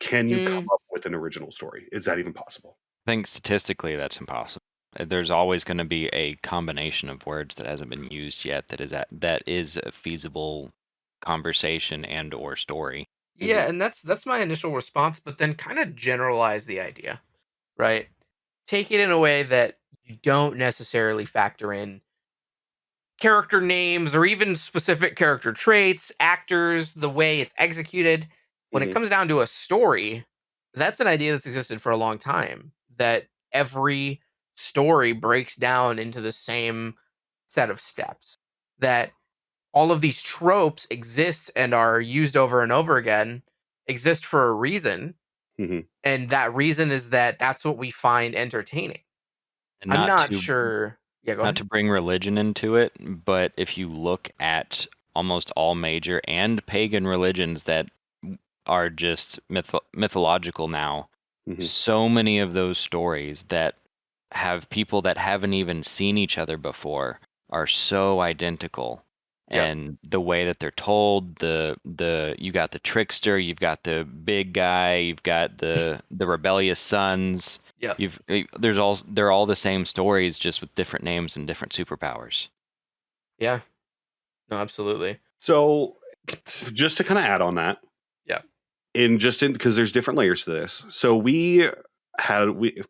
Can you come Mm, up with an original story? Is that even possible? I think statistically that's impossible. There's always going to be a combination of words that hasn't been used yet that is a feasible conversation and or story. Mhm. yeah, and that's my initial response, but then kinda generalize the idea, right? take it in a way that you don't necessarily factor in character names or even specific character traits, actors, the way it's executed. When it Mhm. comes down to a story, that's an idea that's existed for a long time. That every story breaks down into the same set of steps. That all of these tropes exist and are used over and over again, exist for a reason. Mhm. And that reason is that that's what we find entertaining. And I'm not sure. Yeah, go not ahead. to bring religion into it, but if you look at almost all major and pagan religions that are just mythological now, Mhm. so many of those stories that have people that haven't even seen each other before are so identical. Yep. And the way that they're told, the you got the trickster, you've got the big guy, you've got the rebellious sons. Yep. They're all the same stories, just with different names and different superpowers. Yeah. No, absolutely. So, just to kind of add on that, Yeah. because there's different layers to this. So a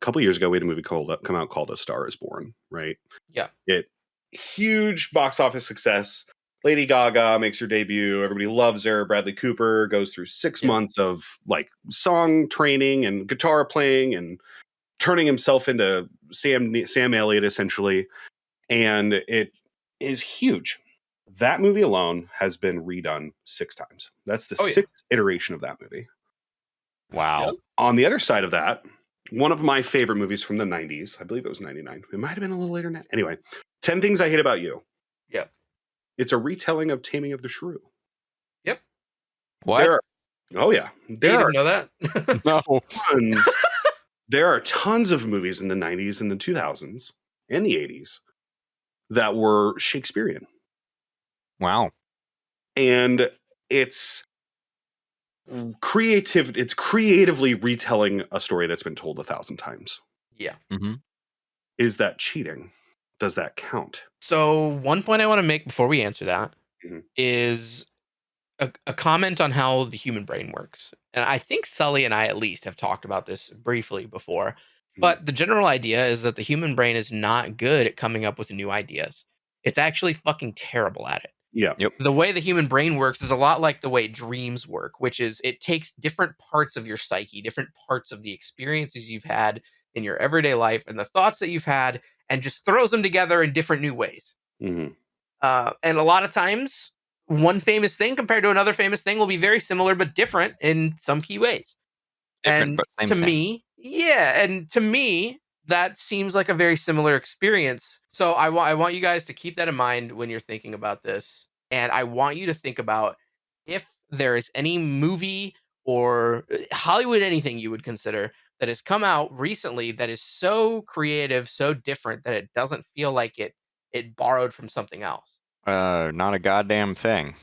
couple years ago we had a movie come out called A Star Is Born, right? Yeah. It huge box office success. Lady Gaga makes her debut. Everybody loves her. Bradley Cooper goes through 6 Yeah. months of like song training and guitar playing and turning himself into Sam Elliott essentially, and it is huge. That movie alone has been redone 6 times. That's the Oh, yeah. sixth iteration of that movie. Wow. Yep. On the other side of that, one of my favorite movies from the 90s, I believe it was 99. It might have been a little later than that. Anyway, 10 Things I Hate About You. Yep. It's a retelling of Taming of the Shrew. Yep. What? There You are didn't know that? No. tons. There are tons of movies in the 90s and the 2000s and the 80s that were Shakespearean. Wow. And it's creatively retelling a story that's been told 1,000 times. Yeah. Mm-hmm. Is that cheating? Does that count? So one point I want to make before we answer that is Mhm. a comment on how the human brain works. And I think Sully and I at least have talked about this briefly before. But the general idea is that the human brain is not good at coming up with new ideas. It's actually fucking terrible at it. Yeah. Yep. The way the human brain works is a lot like the way dreams work, which is it takes different parts of your psyche, different parts of the experiences you've had in your everyday life and the thoughts that you've had, and just throws them together in different new ways. Mhm. And a lot of times, one famous thing compared to another famous thing will be very similar but different in some key ways. Different, And but same, to same. me, that seems like a very similar experience. So I want you guys to keep that in mind when you're thinking about this. And I want you to think about if there is any movie or Hollywood anything you would consider that has come out recently that is so creative, so different that it doesn't feel like it borrowed from something else. Not a goddamn thing.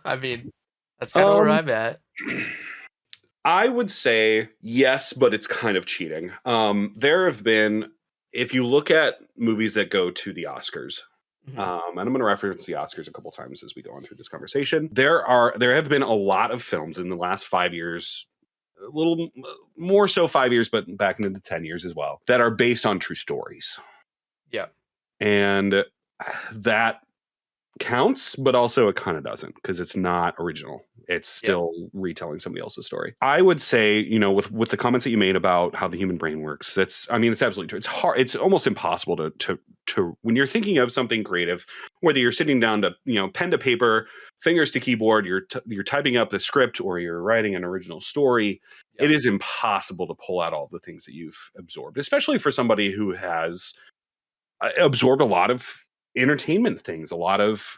I mean, that's kind of where I'm at. I would say yes, but it's kind of cheating. There have been, if you look at movies that go to the Oscars, Mhm. and I'm going to reference the Oscars a couple times as we go on through this conversation. There have been a lot of films in the last 5 years, a little more so 5 years, but back into the 10 years as well, that are based on true stories. Yeah. And that counts, but also it kind of doesn't because it's not original. It's still retelling somebody else's story. I would say, with the comments that you made about how the human brain works, it's absolutely true. It's hard. It's almost impossible to when you're thinking of something creative, whether you're sitting down to, pen to paper, fingers to keyboard, you're typing up the script or you're writing an original story. Yeah. It is impossible to pull out all the things that you've absorbed, especially for somebody who has absorbed a lot of entertainment things, a lot of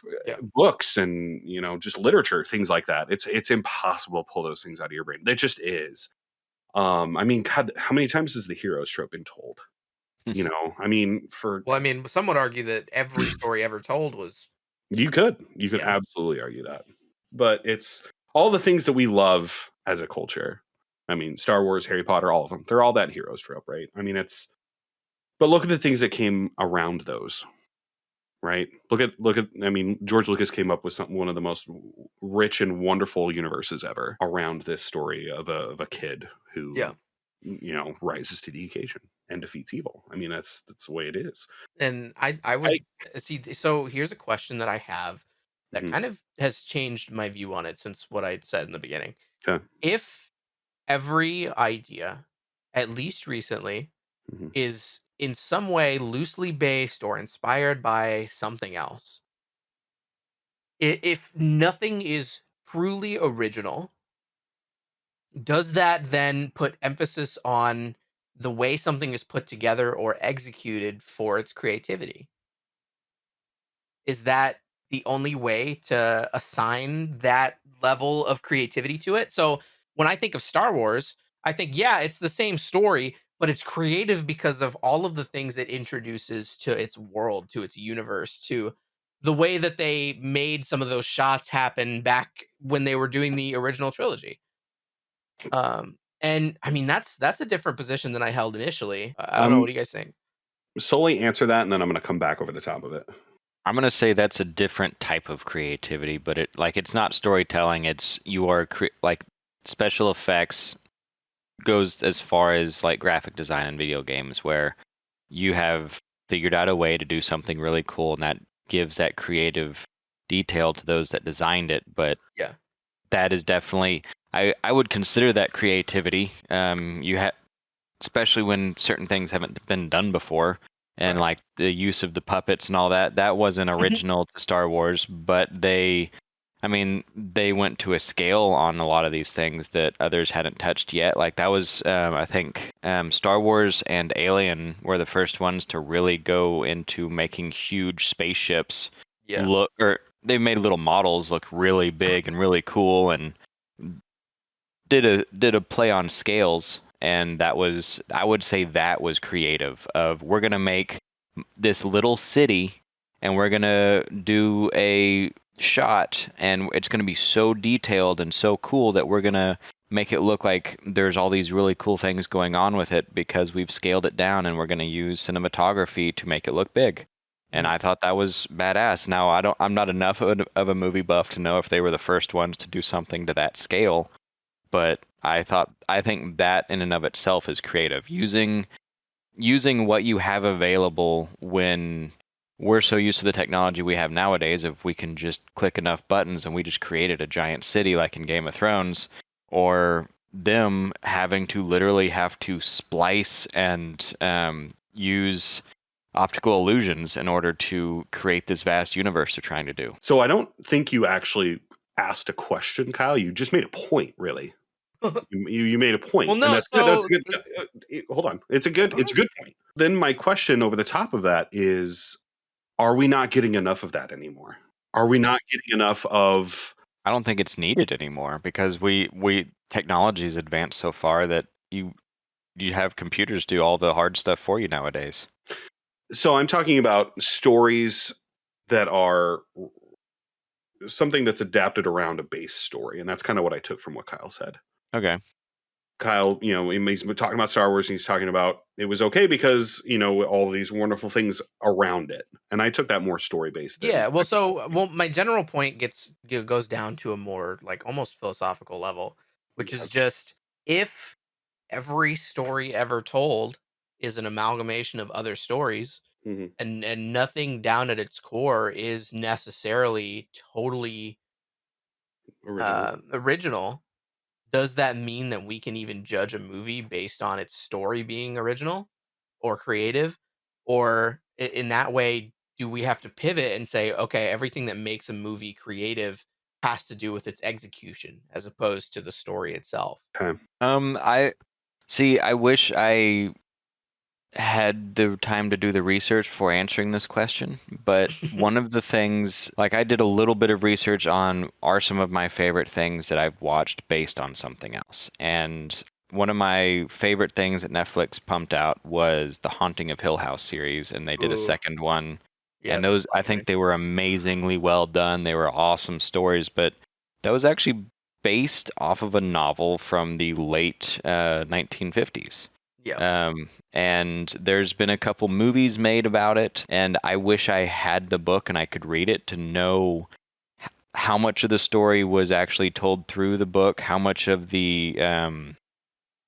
books and just literature, things like that. It's impossible to pull those things out of your brain. It just is. God, how many times has the hero's trope been told? Some would argue that every story ever told was. You could absolutely argue that, but it's all the things that we love as a culture. Star Wars, Harry Potter, all of them, they're all that hero's trope, right? But look at the things that came around those. Right. Look at. George Lucas came up with one of the most rich and wonderful universes ever around this story of a kid who, rises to the occasion. and defeats evil. I mean, that's the way it is. And I would see. So here's a question that I have that Mhm. kind of has changed my view on it since what I said in the beginning. Okay. If every idea, at least recently, Mhm. is in some way loosely based or inspired by something else, if nothing is truly original, does that then put emphasis on the way something is put together or executed for its creativity? Is that the only way to assign that level of creativity to it? So when I think of Star Wars, I think, yeah, it's the same story, but it's creative because of all of the things it introduces to its world, to its universe, to the way that they made some of those shots happen back when they were doing the original trilogy. And I mean that's a different position than I held initially. I don't know. What do you guys think? Solely answer that, and then I'm going to come back over the top of it. I'm gonna say that's a different type of creativity, but it's not storytelling. It's like special effects goes as far as like graphic design in video games, where you have figured out a way to do something really cool, and that gives that creative detail to those that designed it. But Yeah. that is definitely I would consider that creativity. You have especially when certain things haven't been done before, and Right. like the use of the puppets and all that wasn't Mhm. original to Star Wars, but they went to a scale on a lot of these things that others hadn't touched yet. Like that was I think Star Wars and Alien were the first ones to really go into making huge spaceships Yeah. look, or they made little models look really big and really cool, and did a play on scales, and that was, I would say, that was creative. Of we're gonna make this little city, and we're gonna do a shot, and it's gonna be so detailed and so cool that we're gonna make it look like there's all these really cool things going on with it because we've scaled it down, and we're gonna use cinematography to make it look big. And Mhm. I thought that was badass. Now I'm not enough of a movie buff to know if they were the first ones to do something to that scale, but I think that in and of itself is creative. Using what you have available when we're so used to the technology we have nowadays, if we can just click enough buttons and we just created a giant city like in Game of Thrones, or them having to literally have to splice and use optical illusions in order to create this vast universe they're trying to do. So I don't think you actually asked a question, Kyle. You just made a point, really. You made a Well, point, and no. that's good. That's So good. Hold on, it's a good point. Then my question over the top of that is: are we not getting enough of that anymore? Are we not getting enough of? I don't think it's needed anymore because we technology's advanced so far that you have computers do all the hard stuff for you nowadays. So I'm talking about stories that are something that's adapted around a base story, and that's kind of what I took from what Kyle said. Okay. Kyle, he's talking about Star Wars, and he's talking about it was okay because all these wonderful things around it, and I took that more story based than. yeah. Well, my general point goes down to a more like almost philosophical level, which is just if every story ever told is an amalgamation of other stories, Mhm. and nothing down at its core is necessarily totally Original. original. Does that mean that we can even judge a movie based on its story being original or creative? Or in that way, do we have to pivot and say, okay, everything that makes a movie creative has to do with its execution as opposed to the story itself? Okay. I see. I wish I had the time to do the research before answering this question, but one of the things, like I did a little bit of research on are some of my favorite things that I've watched based on something else. And one of my favorite things that Netflix pumped out was the Haunting of Hill House series, and they did a Ooh, second one. yeah, And that's those, a I fun one. think they were amazingly well done. They were awesome stories, but that was actually based off of a novel from the late 1950s. Yeah. And there's been a couple movies made about it, and I wish I had the book and I could read it to know how much of the story was actually told through the book, how much of the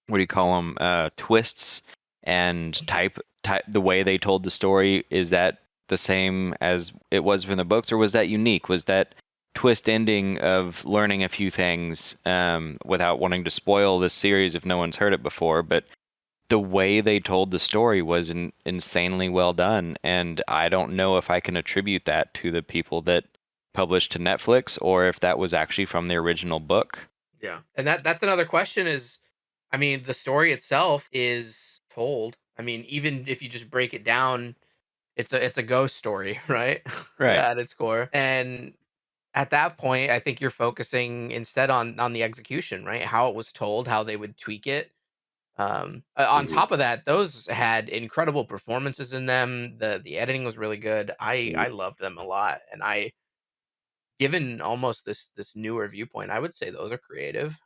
what do you call them, twists and type the way they told the story, is that the same as it was from the books, or was that unique? Was that twist ending of learning a few things, without wanting to spoil this series if no one's heard it before, but the way they told the story was insanely well done, and I don't know if I can attribute that to the people that published to Netflix or if that was actually from the original book. Yeah. And that's another question is, I mean, the story itself is told. I mean, even if you just break it down, it's a ghost story, right? Right. At its core. And at that point, I think you're focusing instead on the execution, right? How it was told, how they would tweak it. On Mhm. top of that, those had incredible performances in them. The editing was really good. I Mhm. loved them a lot, and I given almost this newer viewpoint, I would say those are creative.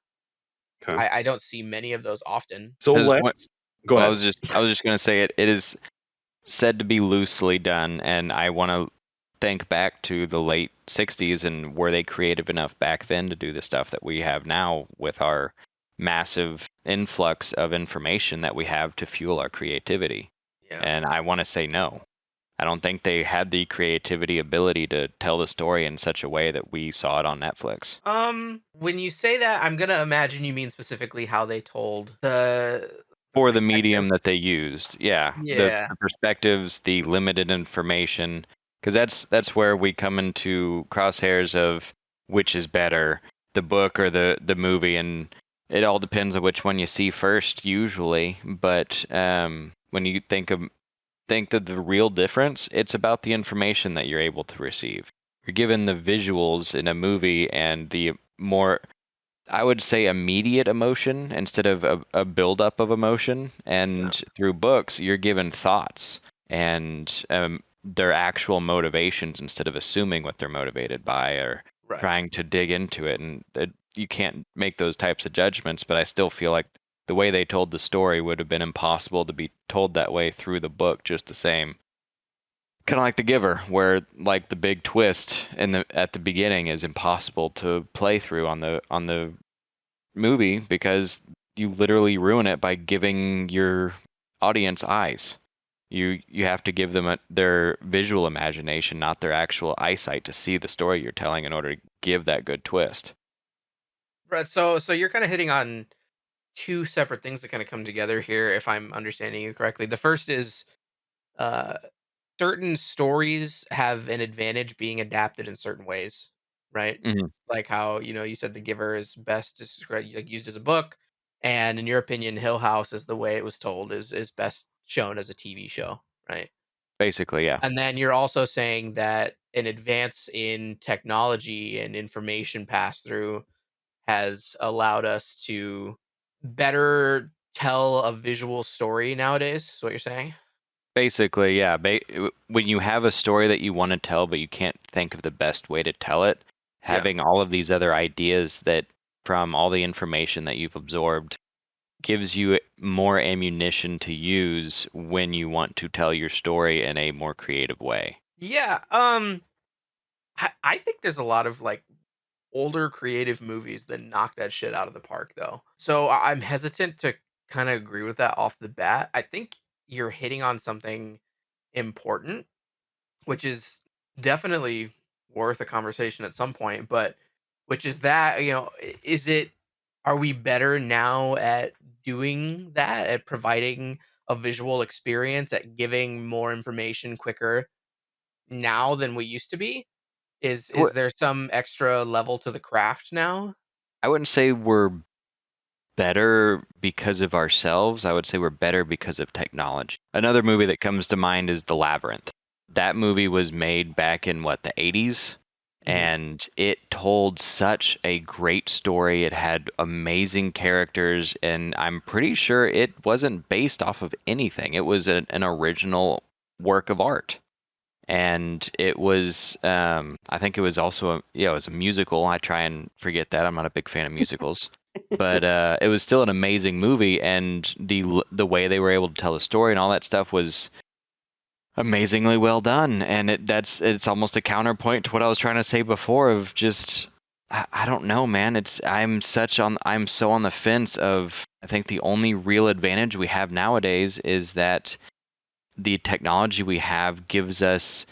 Okay. I don't see many of those often. So Because what let's go well, ahead. I was just gonna say it is said to be loosely done, and I want to think back to the late '60s and were they creative enough back then to do the stuff that we have now with our massive influx of information that we have to fuel our creativity? Yeah. And I want to say no. I don't think they had the creativity ability to tell the story in such a way that we saw it on Netflix. When you say that, I'm gonna imagine you mean specifically how they told the For the perspective. medium that they used, yeah, Yeah. the perspectives, the limited information, because that's where we come into crosshairs of which is better, the book or the movie, and it all depends on which one you see first, usually. But when you think that the real difference, it's about the information that you're able to receive. You're given the visuals in a movie and the more, I would say, immediate emotion instead of a buildup of emotion. Yeah. And through books, you're given thoughts and their actual motivations instead of assuming what they're motivated by or Right. trying to dig into it. And that you can't make those types of judgments, but I still feel like the way they told the story would have been impossible to be told that way through the book just the same. Kind of like The Giver, where like the big twist in the at the beginning is impossible to play through on the movie because you literally ruin it by giving your audience eyes. You have to give them their visual imagination, not their actual eyesight, to see the story you're telling in order to give that good twist. Right. So you're kind of hitting on two separate things that kind of come together here, if I'm understanding you correctly. The first is uh certain stories have an advantage being adapted in certain ways, right? Hmm. Like how, you said The Giver is best described like used as a book, and in your opinion, Hill House is the way it was told is best shown as a TV show, right? Basically, yeah. And then you're also saying that an advance in technology and information pass through has allowed us to better tell a visual story nowadays, is what you're saying? Basically, yeah. When you have a story that you want to tell, but you can't think of the best way to tell it, Yeah. having all of these other ideas that from all the information that you've absorbed gives you more ammunition to use when you want to tell your story in a more creative way. Yeah. I think there's a lot of like older creative movies that knock that shit out of the park though. So I'm hesitant to kind of agree with that off the bat. I think you're hitting on something important, which is definitely worth a conversation at some point, but which is that, is it are we better now at doing that, at providing a visual experience, at giving more information quicker now than we used to be? Is there some extra level to the craft now? I wouldn't say we're better because of ourselves. I would say we're better because of technology. Another movie that comes to mind is The Labyrinth. That movie was made back in what, the 80s? Mhm. And it told such a great story. It had amazing characters, and I'm pretty sure it wasn't based off of anything. It was an original work of art. And it was, I think it was also, yeah, it was a musical. I try and forget that. I'm not a big fan of musicals. But it was still an amazing movie, and the way they were able to tell the story and all that stuff was amazingly well done. And it's almost a counterpoint to what I was trying to say before of just I don't know, man. I'm so on the fence of I think the only real advantage we have nowadays is that the technology we have gives us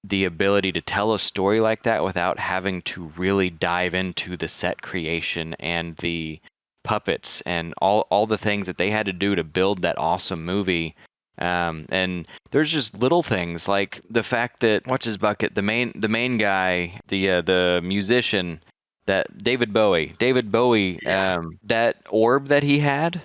the ability to tell a story like that without having to really dive into the set creation and the puppets and all the things that they had to do to build that awesome movie. And there's just little things like the fact that what's his bucket, the main guy, the musician, that David Bowie, that orb that he had,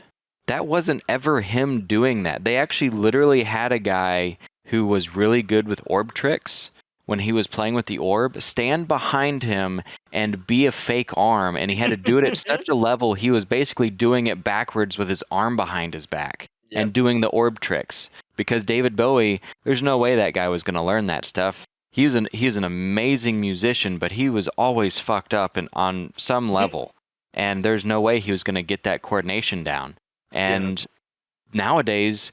that wasn't ever him doing that. They actually literally had a guy who was really good with orb tricks when he was playing with the orb stand behind him and be a fake arm, and he had to do it at such a level he was basically doing it backwards with his arm behind his back and doing the orb tricks. Because David Bowie, there's no way that guy was going to learn that stuff. He was an amazing musician, but he was always fucked up on some level, and there's no way he was going to get that coordination down. And nowadays,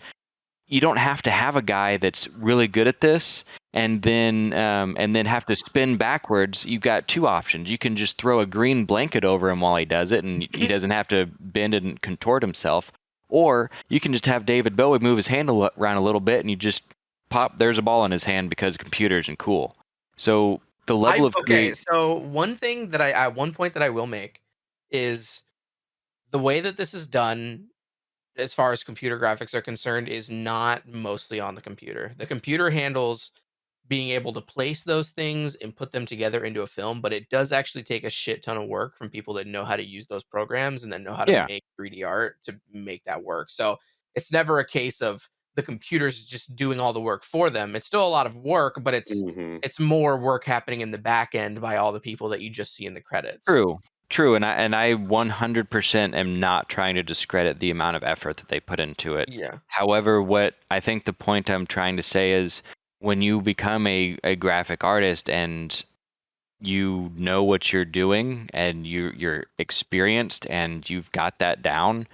you don't have to have a guy that's really good at this and then have to spin backwards. You've got two options. You can just throw a green blanket over him while he does it, and he doesn't have to bend and contort himself. Or you can just have David Bowie move his hand around a little bit, and you just pop, there's a ball in his hand because computers and cool. So the level of so one thing that one point that I will make is the way that this is done as far as computer graphics are concerned is not mostly on the computer. The computer handles being able to place those things and put them together into a film, but it does actually take a shit ton of work from people that know how to use those programs and then know how to make 3D art to make that work. So it's never a case of the computers just doing all the work for them. It's still a lot of work, but it's more work happening in the back end by all the people that you just see in the credits. True, and I 100% am not trying to discredit the amount of effort that they put into it. Yeah. However, what I think the point I'm trying to say is when you become a graphic artist and you know what you're doing and you're experienced and you've got that down,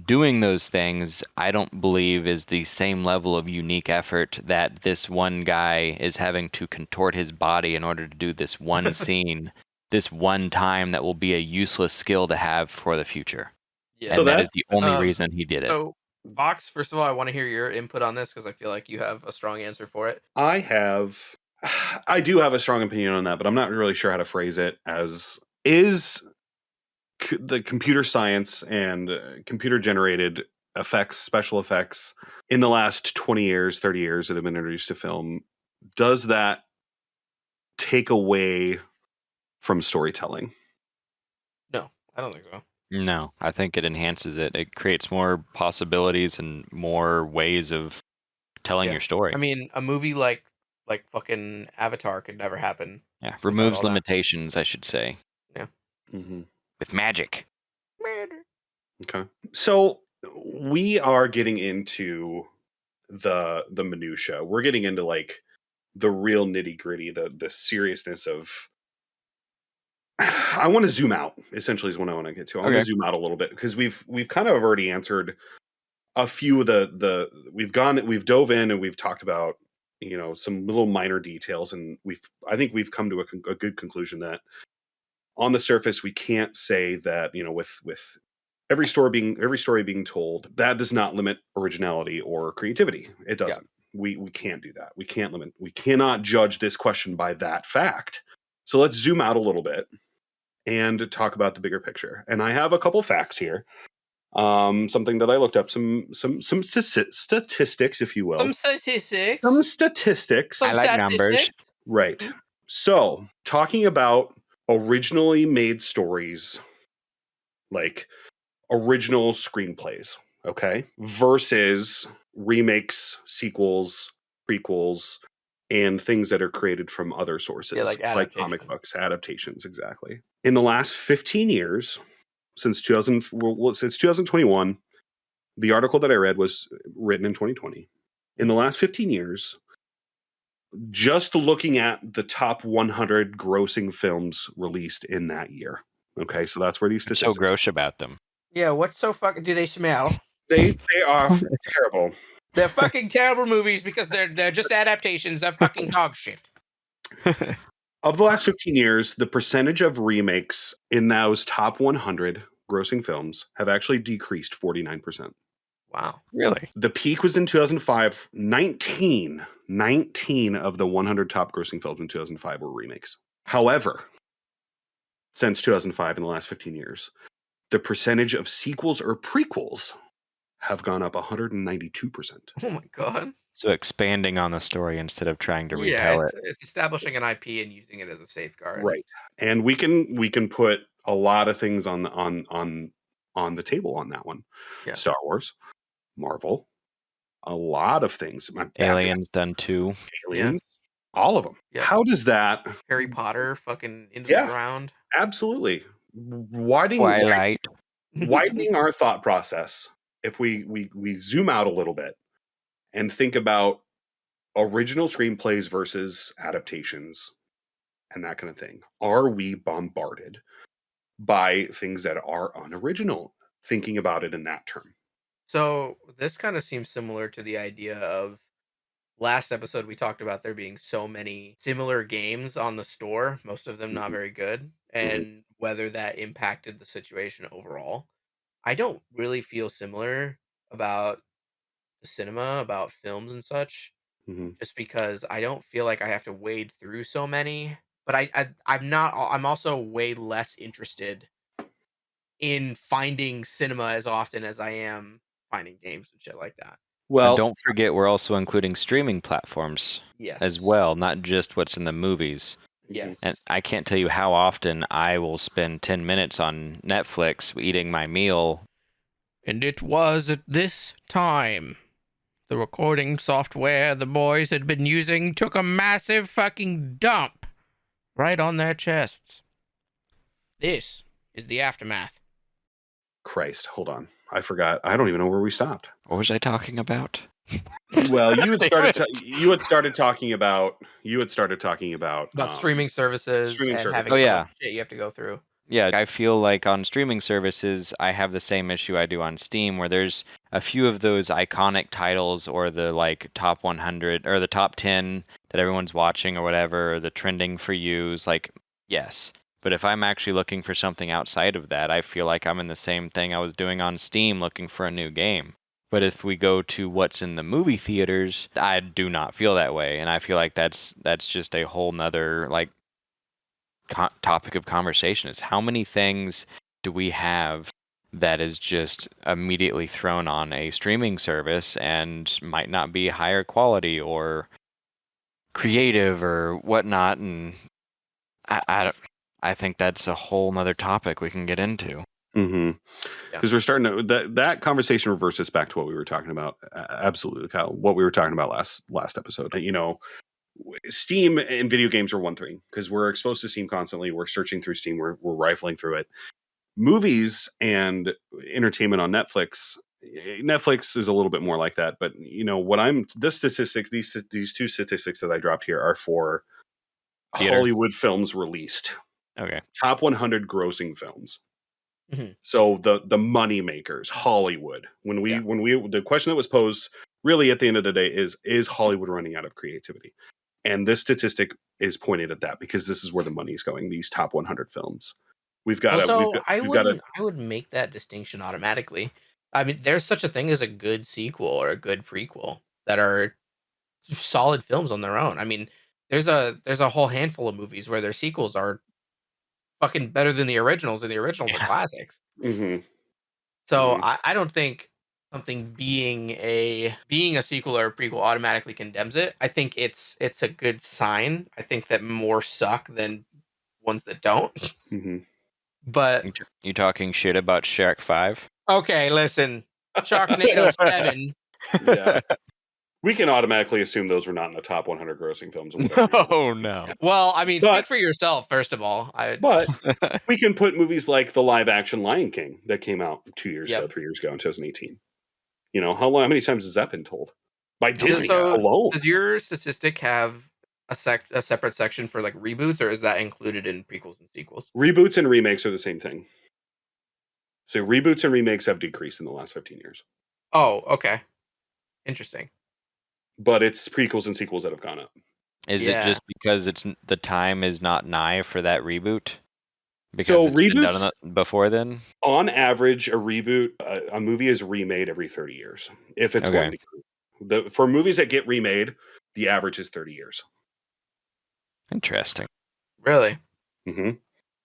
doing those things, I don't believe is the same level of unique effort that this one guy is having to contort his body in order to do this one scene. This one time that will be a useless skill to have for the future. Yeah. And so that is the only reason he did it. So, Vox, first of all, I want to hear your input on this because I feel like you have a strong answer for it. I do have a strong opinion on that, but I'm not really sure how to phrase it as the computer science and computer generated effects, special effects in the last 20 years, 30 years that have been introduced to film. Does that take away from storytelling? No, I don't think so. No, I think it enhances it. It creates more possibilities and more ways of telling your story. I mean, a movie like fucking Avatar could never happen. Yeah, removes limitations, I should say. Yeah. Mm-hmm. With magic. Okay. So we are getting into the minutia. We're getting into like the real nitty-gritty, the seriousness of I want to zoom out, essentially, is what I want to get to. I want to zoom out a little bit because we've kind of already answered a few of we've dove in and we've talked about, some little minor details, and I think we've come to a good conclusion that on the surface we can't say that, with every story being told, that does not limit originality or creativity. It doesn't. We can't do that. We cannot judge this question by that fact. So let's zoom out a little bit and talk about the bigger picture. And I have a couple facts here. Something that I looked up, some statistics, if you will. Some statistics. I like numbers. Right. Mm-hmm. So, talking about originally made stories, like original screenplays, okay, versus remakes, sequels, prequels, and things that are created from other sources, like comic books, adaptations, exactly. In the last 15 years, since 2021, the article that I read was written in 2020. In the last 15 years, just looking at the top 100 grossing films released in that year. Okay, so that's where these statistics. So gross about them. Yeah, what's so fucking? Do they smell? They are terrible. They're fucking terrible movies because they're just adaptations of fucking dog shit. Of the last 15 years, the percentage of remakes in those top 100 grossing films have actually decreased 49%. Wow. Really? The peak was in 2005. 19 of the 100 top grossing films in 2005 were remakes. However, since 2005, in the last 15 years, the percentage of sequels or prequels have gone up 192%. Oh my god. So expanding on the story instead of trying to Yeah, retell it. it's establishing an IP and using it as a safeguard. Right. And we can put a lot of things on the table on that one. Yeah. Star Wars, Marvel, a lot of things. Aliens done too. Aliens, all of them. Yeah. How does that Harry Potter fucking into the ground? Absolutely. Widening our thought process. If we zoom out a little bit and think about original screenplays versus adaptations and that kind of thing. Are we bombarded by things that are unoriginal? Thinking about it in that term. So this kind of seems similar to the idea of last episode we talked about there being so many similar games on the store, most of them not very good, and whether that impacted the situation overall. I don't really feel similar about the cinema, about films and such, just because I don't feel like I have to wade through so many. But I'm also way less interested in finding cinema as often as I am finding games and shit like that. Well, and don't forget we're also including streaming platforms as well, not just what's in the movies. Yes. And I can't tell you how often I will spend 10 minutes on Netflix eating my meal. And it was at this time the recording software the boys had been using took a massive fucking dump right on their chests. This is the aftermath. Christ, hold on. I forgot. I don't even know where we stopped. What was I talking about? Well, you had started talking about streaming services and having so much shit you have to go through. Yeah, I feel like on streaming services, I have the same issue I do on Steam, where there's a few of those iconic titles or the like top 100 or the top 10 that everyone's watching or whatever, or the trending for yous. Like, yes. But if I'm actually looking for something outside of that, I feel like I'm in the same thing I was doing on Steam looking for a new game. But if we go to what's in the movie theaters, I do not feel that way. And I feel like that's just a whole nother like topic of conversation is how many things do we have that is just immediately thrown on a streaming service and might not be higher quality or creative or whatnot. And I think that's a whole nother topic we can get into. Because we're starting to that conversation reverses back to what we were talking about. Absolutely, Kyle. What we were talking about last episode. You know, Steam and video games are one thing because we're exposed to Steam constantly. We're searching through Steam. We're rifling through it. Movies and entertainment on Netflix. Netflix is a little bit more like that. But you know what? These two statistics that I dropped here are for Hollywood films released. Okay. Top 100 grossing films. So the money makers, Hollywood. When we the question that was posed really at the end of the day is Hollywood running out of creativity? And this statistic is pointed at that because this is where the money is going. These top 100 films. I would make that distinction automatically. I mean, there's such a thing as a good sequel or a good prequel that are solid films on their own. I mean, there's a whole handful of movies where their sequels are fucking better than the originals, and the originals are classics. So I don't think something being a sequel or a prequel automatically condemns it. I think it's a good sign. I think that more suck than ones that don't. But you talking shit about Shark 5? Okay, listen, Sharknado 7. Yeah. We can automatically assume those were not in the top 100 grossing films. Oh, no. Well, I mean, speak for yourself, first of all. But we can put movies like the live-action Lion King that came out 3 years ago in 2018. You know, how many times has that been told? By Disney alone. Does your statistic have a separate section for, like, reboots, or is that included in prequels and sequels? Reboots and remakes are the same thing. So reboots and remakes have decreased in the last 15 years. Oh, okay. Interesting. But it's prequels and sequels that have gone up. Is it just because the time is not nigh for that reboot? Because So it's been done reboots, before then? on average, a reboot, a movie is remade every 30 years if it's Okay. going to. For movies that get remade, the average is 30 years. Interesting. Really? hmm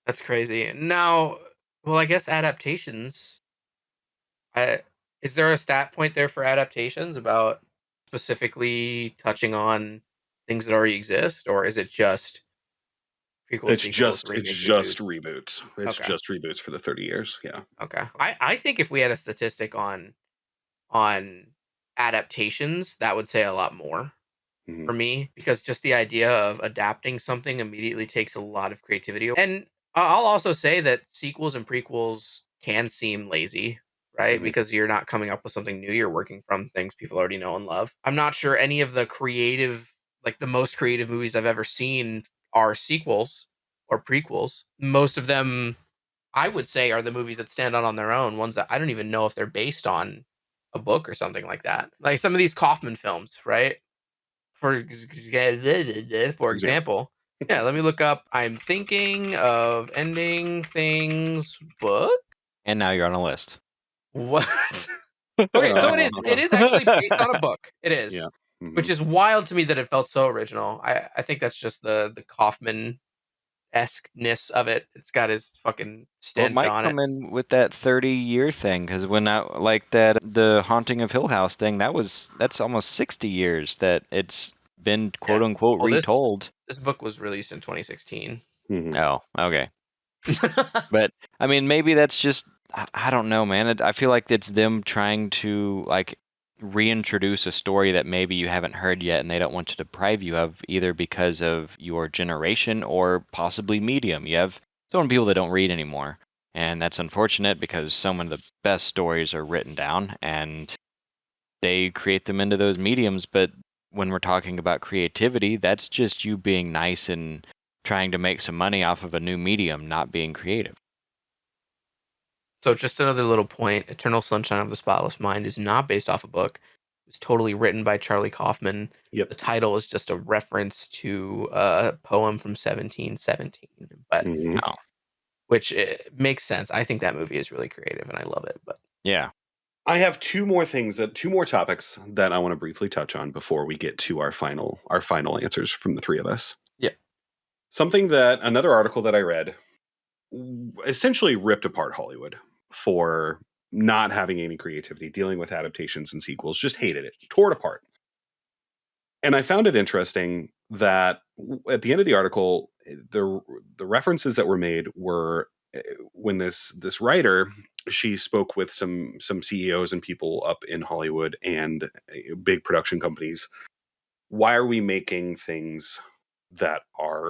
That's crazy. Now, well, I guess adaptations. Is there a stat point there for adaptations about specifically touching on things that already exist, or is it just prequels, sequels, It's remakes, just reboots? reboots. It's Okay. just reboots for the 30 years. Yeah. Okay. I think if we had a statistic on adaptations, that would say a lot more hmm for me, because just the idea of adapting something immediately takes a lot of creativity. And I'll also say that sequels and prequels can seem lazy, right? hmm Because you're not coming up with something new, you're working from things people already know and love. I'm not sure any of the creative, like the most creative movies I've ever seen are sequels or prequels. Most of them, I would say, are the movies that stand out on their own, ones that I don't even know if they're based on a book or something like that. Like some of these Kaufman films, right? For Example. example, yeah, let me look up. I'm thinking of ending things book. And now you're on a list. What? Okay, so it is actually based on a book. It Yeah. is, hmm which is wild to me that it felt so original. I think that's just the Kaufman esqueness of it. It's got his fucking Well, it stench might on it. come in with that 30-year thing, because when I like that the Haunting of Hill House thing, that's almost 60 years that it's been quote Yeah. unquote Well, retold. this book was released in 2016. hmm Oh, okay. But I mean, maybe that's just I don't know, man. I feel like it's them trying to like reintroduce a story that maybe you haven't heard yet, and they don't want to deprive you of, either because of your generation or possibly medium. You have so many people that don't read anymore, and that's unfortunate because so many of the best stories are written down, and they create them into those mediums. But when we're talking about creativity, that's just you being nice and trying to make some money off of a new medium, not being creative. So just another little point, Eternal Sunshine of the Spotless Mind is not based off a book. It's totally written by Charlie Kaufman. Yep. The title is just a reference to a poem from 1717, but hmm Oh, which makes sense. I think that movie is really creative and I love it. But yeah. I have two more topics that I want to briefly touch on before we get to our final answers from the three of us. yeah, Another article that I read essentially ripped apart Hollywood for not having any creativity, dealing with adaptations and sequels, just hated it, tore it apart. And I found it interesting that at the end of the article, the references that were made were when this writer, she spoke with some CEOs and people up in Hollywood and big production companies. Why are we making things that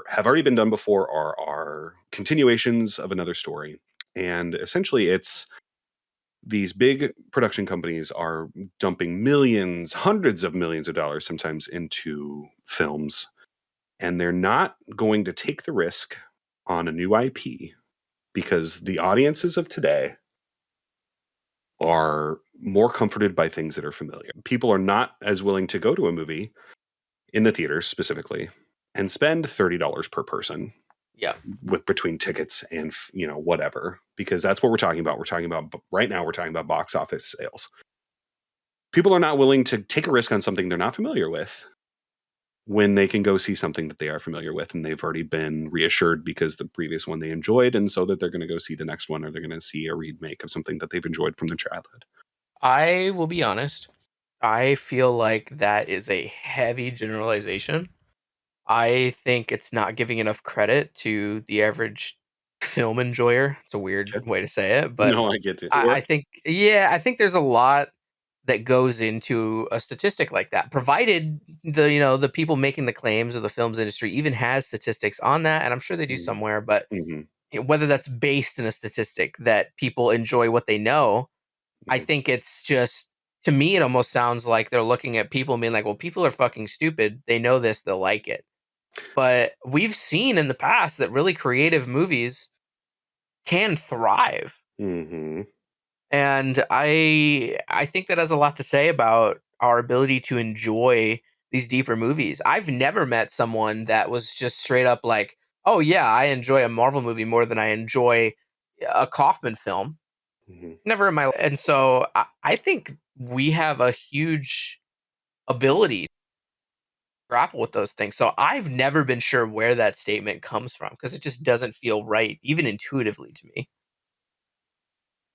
have already been done before, or are continuations of another story? And essentially, it's these big production companies are dumping millions, hundreds of millions of dollars sometimes into films, and they're not going to take the risk on a new IP because the audiences of today are more comforted by things that are familiar. People are not as willing to go to a movie in the theaters specifically and spend $30 per person yeah. with between tickets and whatever, because that's what we're talking about. Right now we're talking about box office sales. People are not willing to take a risk on something they're not familiar with when they can go see something that they are familiar with and they've already been reassured because the previous one they enjoyed, and so that they're going to go see the next one, or they're going to see a remake of something that they've enjoyed from their childhood. I will be honest. I feel like that is a heavy generalization. I think it's not giving enough credit to the average film enjoyer. It's a weird Okay. way to say it, but No, I get it. I think, yeah, I think there's a lot that goes into a statistic like that, provided the people making the claims or the films industry even has statistics on that, and I'm sure they do somewhere. But Mm-hmm. whether that's based in a statistic that people enjoy what they know, I Mm-hmm. think it's just, to me, it almost sounds like they're looking at people and being like, well, people are fucking stupid. They know this, they'll like it. But we've seen in the past that really creative movies can thrive. Mm-hmm. And I think that has a lot to say about our ability to enjoy these deeper movies. I've never met someone that was just straight up like, Oh yeah, I enjoy a Marvel movie more than I enjoy a Kaufman film. Mhm. Never in my life. And so I think we have a huge ability to grapple with those things. So I've never been sure where that statement comes from because it just doesn't feel right, even intuitively to me.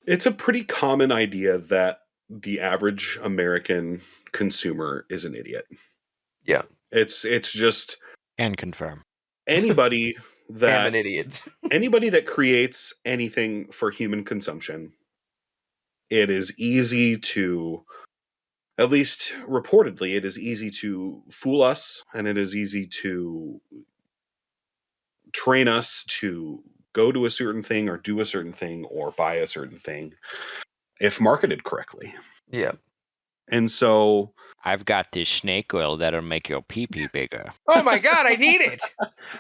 It's a pretty common idea that the average American consumer is an idiot. Yeah. It's just Can confirm. anybody Am an that idiot. anybody that creates anything for human consumption, it is easy to, at least reportedly, it is easy to fool us, and it is easy to train us to go to a certain thing or do a certain thing or buy a certain thing if marketed correctly. Yeah. And so, I've got this snake oil that'll make your pee-pee bigger. Oh my god, I need it.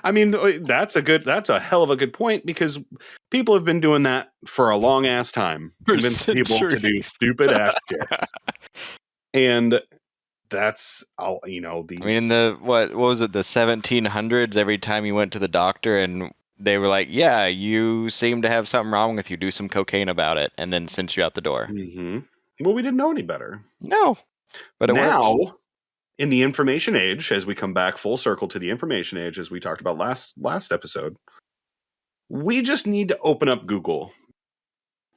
I mean, that's a hell of a good point, because people have been doing that for a long ass time, For convincing people to do centuries. stupid ass shit. And that's all, these. I mean, what was it, the 1700s? Every time you went to the doctor and they were like, yeah, you seem to have something wrong with you. Do some cocaine about it. And then sent you out the door. Mhm. Well, we didn't know any better. No, but it Now, worked. in the information age, as we come back full circle to the information age, as we talked about last episode, we just need to open up Google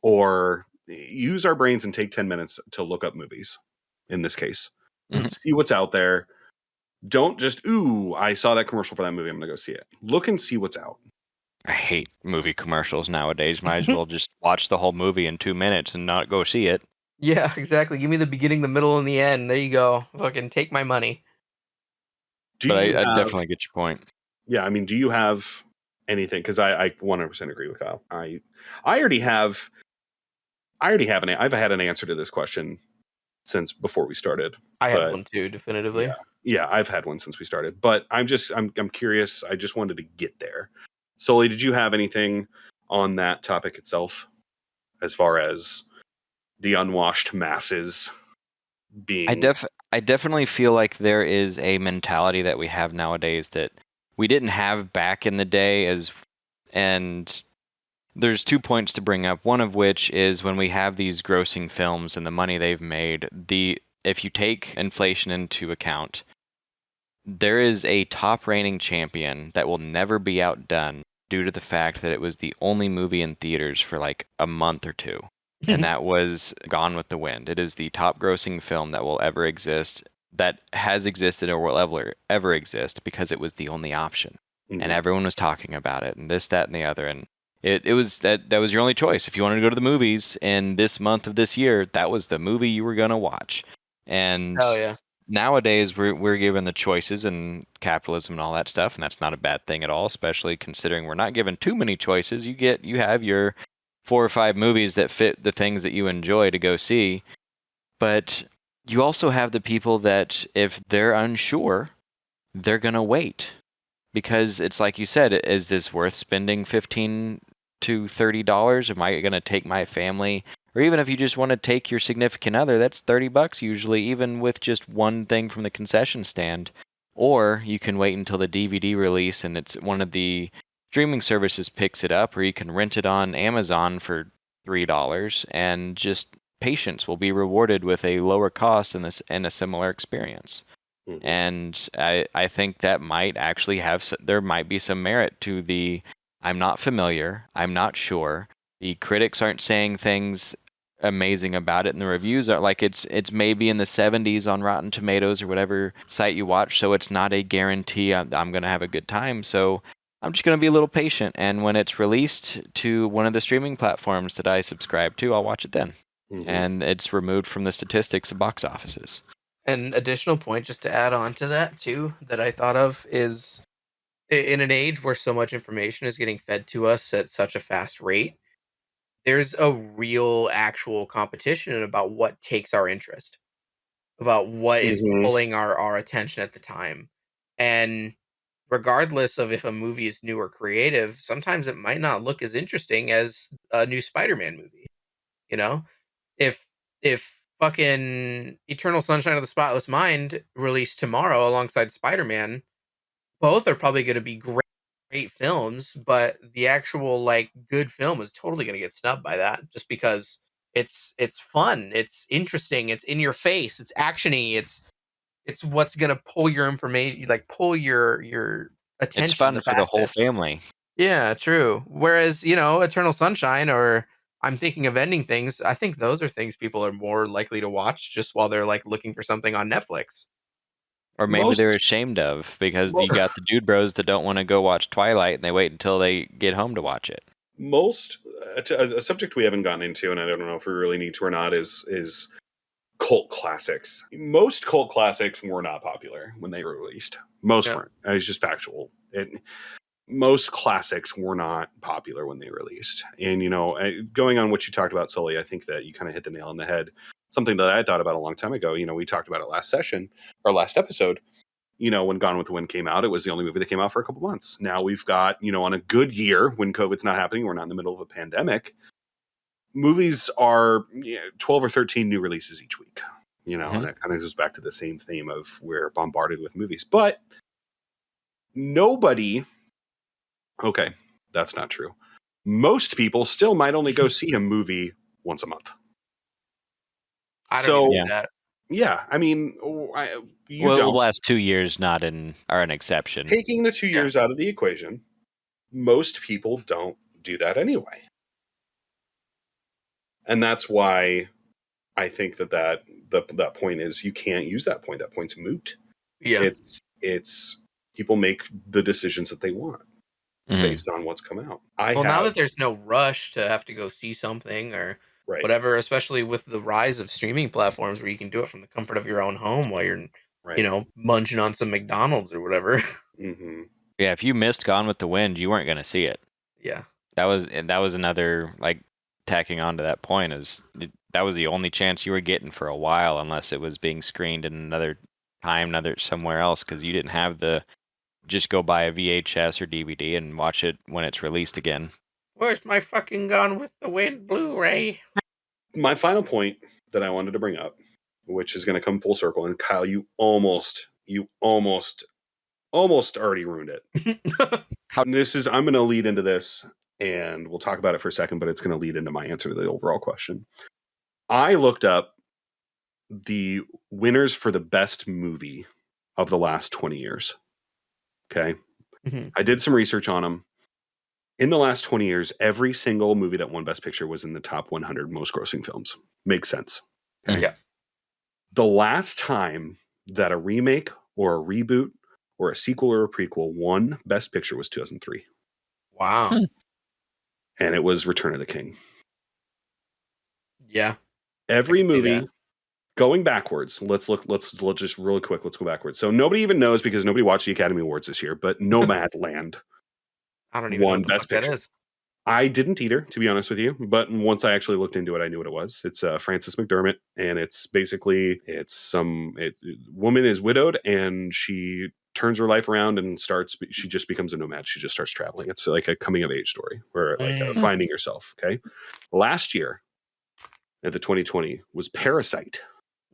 or use our brains and take 10 minutes to look up movies. In this case, Mhm. see what's out there. Don't just, ooh, I saw that commercial for that movie, I'm gonna go see it. Look and see what's out. I hate movie commercials nowadays. Might as well just watch the whole movie in 2 minutes and not go see it. Yeah, exactly. Give me the beginning, the middle, and the end. There you go. Fucking take my money. Do But you I have, definitely get your point. yeah, I mean, do you have anything? Because I 100% agree with Kyle. I already have I've had an answer to this question since before we started. I have But one too, definitively. yeah, I've had one since we started. But I'm curious. I just wanted to get there. Sully, did you have anything on that topic itself, as far as the unwashed masses being? I definitely feel like there is a mentality that we have nowadays that we didn't have back in the day, and there's 2 points to bring up. One of which is when we have these grossing films and the money they've made, if you take inflation into account, there is a top reigning champion that will never be outdone due to the fact that it was the only movie in theaters for like a month or two. And that was Gone with the Wind. It is the top grossing film that will ever exist, that has existed or will ever exist, because it was the only option. Mhm. And everyone was talking about it, and this, that, and the other. And it was that was your only choice. If you wanted to go to the movies in this month of this year, that was the movie you were going to watch. And Oh yeah. nowadays we're given the choices and capitalism and all that stuff, and that's not a bad thing at all, especially considering we're not given too many choices. You have your 4 or 5 movies that fit the things that you enjoy to go see. But you also have the people that, if they're unsure, they're going to wait, because it's like you said, is this worth spending $15 to $30? Am I going to take my family? Or even if you just want to take your significant other, that's $30 usually, even with just one thing from the concession stand. Or you can wait until the DVD release and it's one of the streaming services picks it up, or you can rent it on Amazon for $3, and just patience will be rewarded with a lower cost in a similar experience. Mhm. And I think that might actually there might be some merit to the, I'm not familiar, I'm not sure. The critics aren't saying things amazing about it, and the reviews are like it's maybe in the 70s on Rotten Tomatoes or whatever site you watch, so it's not a guarantee I'm going to have a good time. So I'm just going to be a little patient, and when it's released to one of the streaming platforms that I subscribe to, I'll watch it then. Mhm. And it's removed from the statistics of box offices. An additional point, just to add on to that too, that I thought of is, in an age where so much information is getting fed to us at such a fast rate, there's a real actual competition about what takes our interest, about what is Mhm. pulling our attention at the time. And regardless of if a movie is new or creative, sometimes it might not look as interesting as a new Spider-Man movie. You know, if fucking Eternal Sunshine of the Spotless Mind released tomorrow alongside Spider-Man, both are probably going to be great. great films, but the actual like good film is totally going to get snubbed by that just because it's fun, it's interesting, it's in your face, it's actiony, it's what's going to pull your information, like pull your It's attention fun the for the whole fastest. family. Yeah, true. Whereas, Eternal Sunshine or I'm thinking of ending things, I think those are things people are more likely to watch just while they're like looking for something on Netflix. Or maybe Most they're ashamed of because mo- you got the dude bros that don't want to go watch Twilight and they wait until they get home to watch it. most a subject we haven't gotten into, and I don't know if we really need to or not, is cult classics. Most cult classics were not popular when they were released. Most Yeah. weren't. It's just factual. Most classics were not popular when they released. And, going on what you talked about, Sully, I think that you kind of hit the nail on the head. Something that I thought about a long time ago. We talked about it last episode. When Gone with the Wind came out, it was the only movie that came out for a couple months. Now we've got, on a good year when COVID's not happening, we're not in the middle of a pandemic. Movies are 12 or 13 new releases each week, and that kind of goes back to the same theme of we're bombarded with movies. But nobody, okay, that's not true. Most people still might only go see a movie once a month. I don't even Yeah. do that. Yeah, I mean, The don't. last 2 years are an exception. Taking the 2 years out of the equation, most people don't do that anyway. And that's why I think that point is you can't use that point. That point's moot. Yeah. It's people make the decisions that they want based on what's come out. Now that there's no rush to have to go see something or right. whatever, especially with the rise of streaming platforms where you can do it from the comfort of your own home while you're, Right. munching on some McDonald's or whatever. Mm-hmm. Yeah, if you missed Gone with the Wind, you weren't going to see it. Yeah. That was another, like, tacking on to that point that was the only chance you were getting for a while, unless it was being screened in another time, somewhere else, because you didn't have the just go buy a VHS or DVD and watch it when it's released again. Where's my fucking Gone with the Wind Blu-ray? My final point that I wanted to bring up, which is going to come full circle, and Kyle, you almost already ruined it. I'm going to lead into this, and we'll talk about it for a second, but it's going to lead into my answer to the overall question. I looked up the winners for the best movie of the last 20 years. Okay. Mm-hmm. I did some research on them. In the last 20 years, every single movie that won Best Picture was in the top 100 most grossing films. Makes sense. Okay? Yeah. The last time that a remake or a reboot or a sequel or a prequel won Best Picture was 2003. Wow. And it was Return of the King. Yeah. Every movie going backwards. Let's just really quick. Let's go backwards. So nobody even knows because nobody watched the Academy Awards this year, but Nomadland I don't even know won what the Best fuck Picture. that is. I didn't either, to be honest with you. But once I actually looked into it, I knew what it was. It's Frances McDermott, and it's basically woman is widowed, and she turns her life around and she just becomes a nomad. She just starts traveling. It's like a coming of age story, or like finding yourself. Okay, last year at the 2020 was Parasite,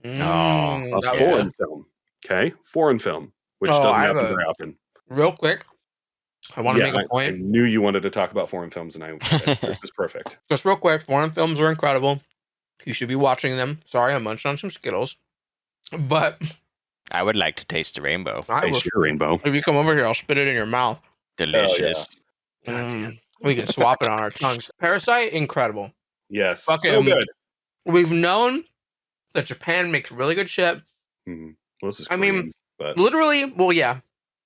a foreign film. Okay, foreign film, which doesn't happen very often. Real quick, I want to make a point. I knew you wanted to talk about foreign films, and this is perfect. Just real quick, foreign films are incredible. You should be watching them. Sorry, I munched on some Skittles, but I would like to taste the rainbow. Taste your rainbow. If you come over here, I'll spit it in your mouth. Delicious. We can swap it on our tongues. Parasite, incredible. Yes, so good. We've known that Japan makes really good shit. Mm-hmm. Well, this is Korean, but literally, well, yeah,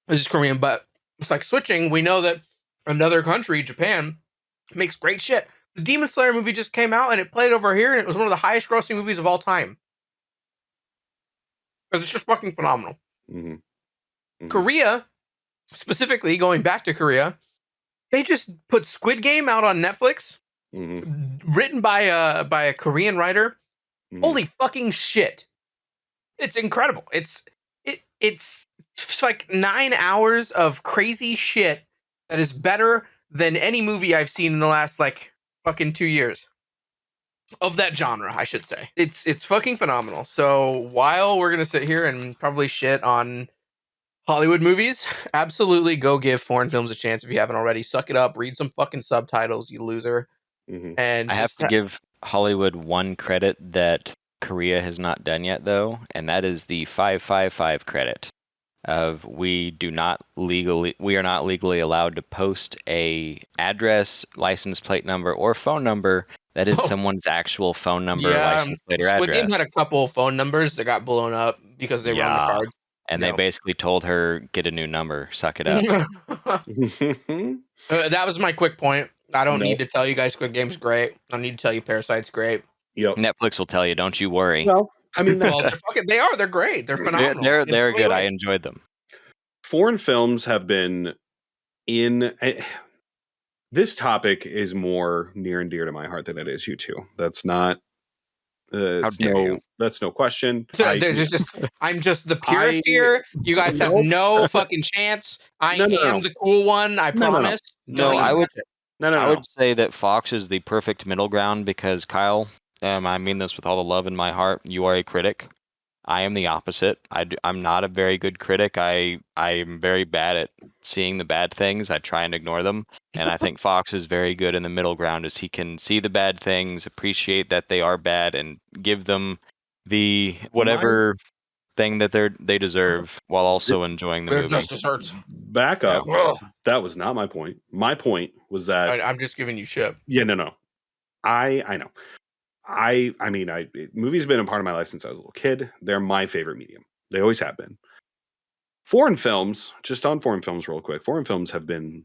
this is Korean, but it's like switching. We know that another country, Japan, makes great shit. The Demon Slayer movie just came out and it played over here, and it was one of the highest grossing movies of all time. Because it's just fucking phenomenal. Mm-hmm. Mm-hmm. Korea, specifically, going back to Korea, they just put Squid Game out on Netflix, written by a Korean writer. Mm-hmm. Holy fucking shit. It's incredible. It's like 9 hours of crazy shit that is better than any movie I've seen in the last like fucking 2 years. Of that genre, I should say. It's fucking phenomenal. So while we're gonna sit here and probably shit on Hollywood movies, absolutely go give foreign films a chance if you haven't already. Suck it up, read some fucking subtitles, you loser, Hmm. and I have just to give Hollywood one credit that Korea has not done yet, though, and that is the 555 credit of we are not legally allowed to post a address, license plate number, or phone number that is oh someone's actual phone number, yeah, license plate, or Squid Game had address. a couple phone numbers that got blown up because they were on the Yeah. card. And they Yeah. basically told her, get a new number, suck it up. That was my quick point. I don't need Nope. to tell you guys Squid Game's great. I don't need to tell you Parasite's great. Yep. Netflix will tell you, don't you worry. Well, I mean, Well, they're great. They're phenomenal. in They're so many good. I ways. enjoyed them. foreign films have been in. This topic is more near and dear to my heart than it is you two. That's not. How dare you? That's no question. So I'm just the purist I here. You guys have nope. no fucking chance. I No, no, am no. the cool one. I No, no, no. promise. No, Don't I even would- touch it. No, no, I no. would say that Fox is the perfect middle ground because Kyle, I mean this with all the love in my heart. You are a critic. I am the opposite. I'm not a very good critic. I am very bad at seeing the bad things. I try and ignore them. And I think Fox is very good in the middle ground as he can see the bad things, appreciate that they are bad, and give them the whatever thing that they deserve while also enjoying the Their movie. justice hurts. Back up. Ugh. That was not my point. My point was that I'm just giving you shit. yeah, no. I know. I mean, movies have been a part of my life since I was a little kid. They're my favorite medium. They always have been. Foreign films, just on foreign films real quick. Foreign films have been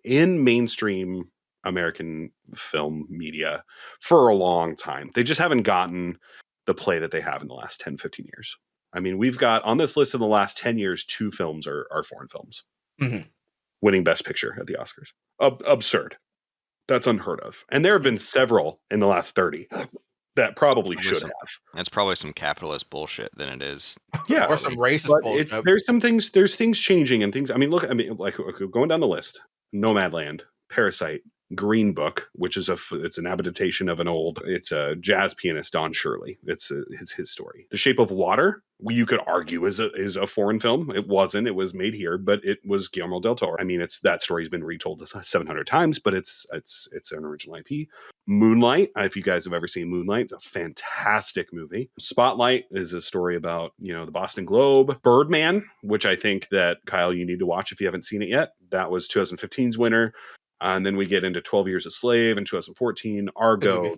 in mainstream American film media for a long time. They just haven't gotten the play that they have in the last 10, 15 years. I mean, we've got on this list in the last 10 years, 2 films are foreign films. Mm-hmm. Winning Best Picture at the Oscars. Absurd. That's unheard of. And there have been several in the last 30 that probably should have. It's probably some capitalist bullshit than it is. Yeah. Or some racist But bullshit. there's things changing and things. I mean, like going down the list, Nomadland, Parasite, Green Book, which is it's an adaptation of it's a jazz pianist, Don Shirley. It's his story. The Shape of Water, you could argue is a foreign film. It wasn't. It was made here, but it was Guillermo del Toro. I mean, that story's been retold 700 times, but it's an original IP. Moonlight, if you guys have ever seen Moonlight, it's a fantastic movie. Spotlight is a story about, the Boston Globe. Birdman, which I think that, Kyle, you need to watch if you haven't seen it yet. That was 2015's winner. And then we get into 12 Years a Slave in 2014. Argo.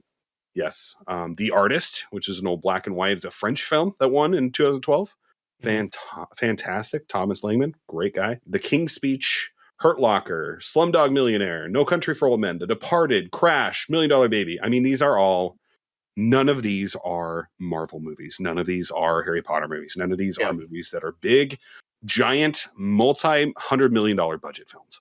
Yes. The Artist, which is an old black and white. It's a French film that won in 2012. Fantastic. Thomas Langman, great guy. The King's Speech, Hurt Locker, Slumdog Millionaire, No Country for Old Men, The Departed, Crash, $1 Million Baby. I mean, none of these are Marvel movies. None of these are Harry Potter movies. None of these are movies that are big, giant, multi-$100 million budget films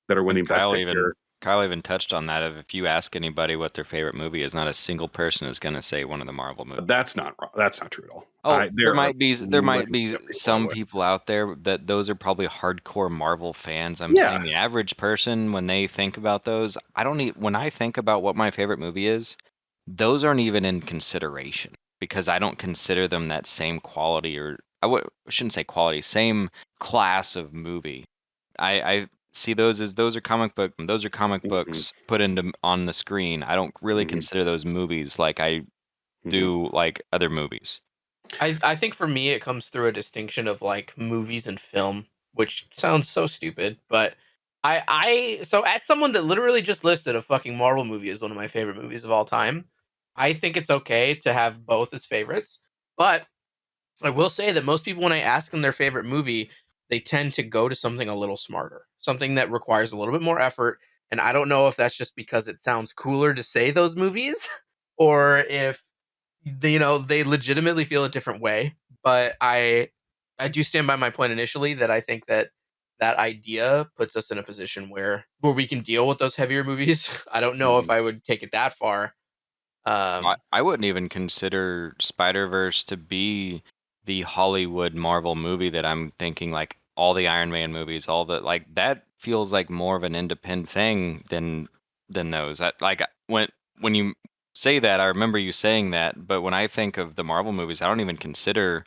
that are winning Best Picture. Kyle even touched on that. If you ask anybody what their favorite movie is, not a single person is going to say one of the Marvel movies. That's not true at all. There might be some people out there that those are probably hardcore Marvel fans. I'm saying the average person, when they think about those, when I think about what my favorite movie is, those aren't even in consideration because I don't consider them that same quality, or I shouldn't say quality, same class of movie. I see those as those are comic books put on the screen. I don't really consider those movies like I do like other movies. I think for me it comes through a distinction of like movies and film, which sounds so stupid, but so as someone that literally just listed a fucking Marvel movie as one of my favorite movies of all time, I think it's okay to have both as favorites. But I will say that most people, when I ask them their favorite movie, they tend to go to something a little smarter, something that requires a little bit more effort. And I don't know if that's just because it sounds cooler to say those movies or if they legitimately feel a different way. But I do stand by my point initially that I think that idea puts us in a position where we can deal with those heavier movies. I don't know if I would take it that far. I wouldn't even consider Spider-Verse to be the Hollywood Marvel movie that I'm thinking, like all the Iron Man movies, all the like that feels like more of an independent thing than those. When you say that, I remember you saying that, but when I think of the Marvel movies, I don't even consider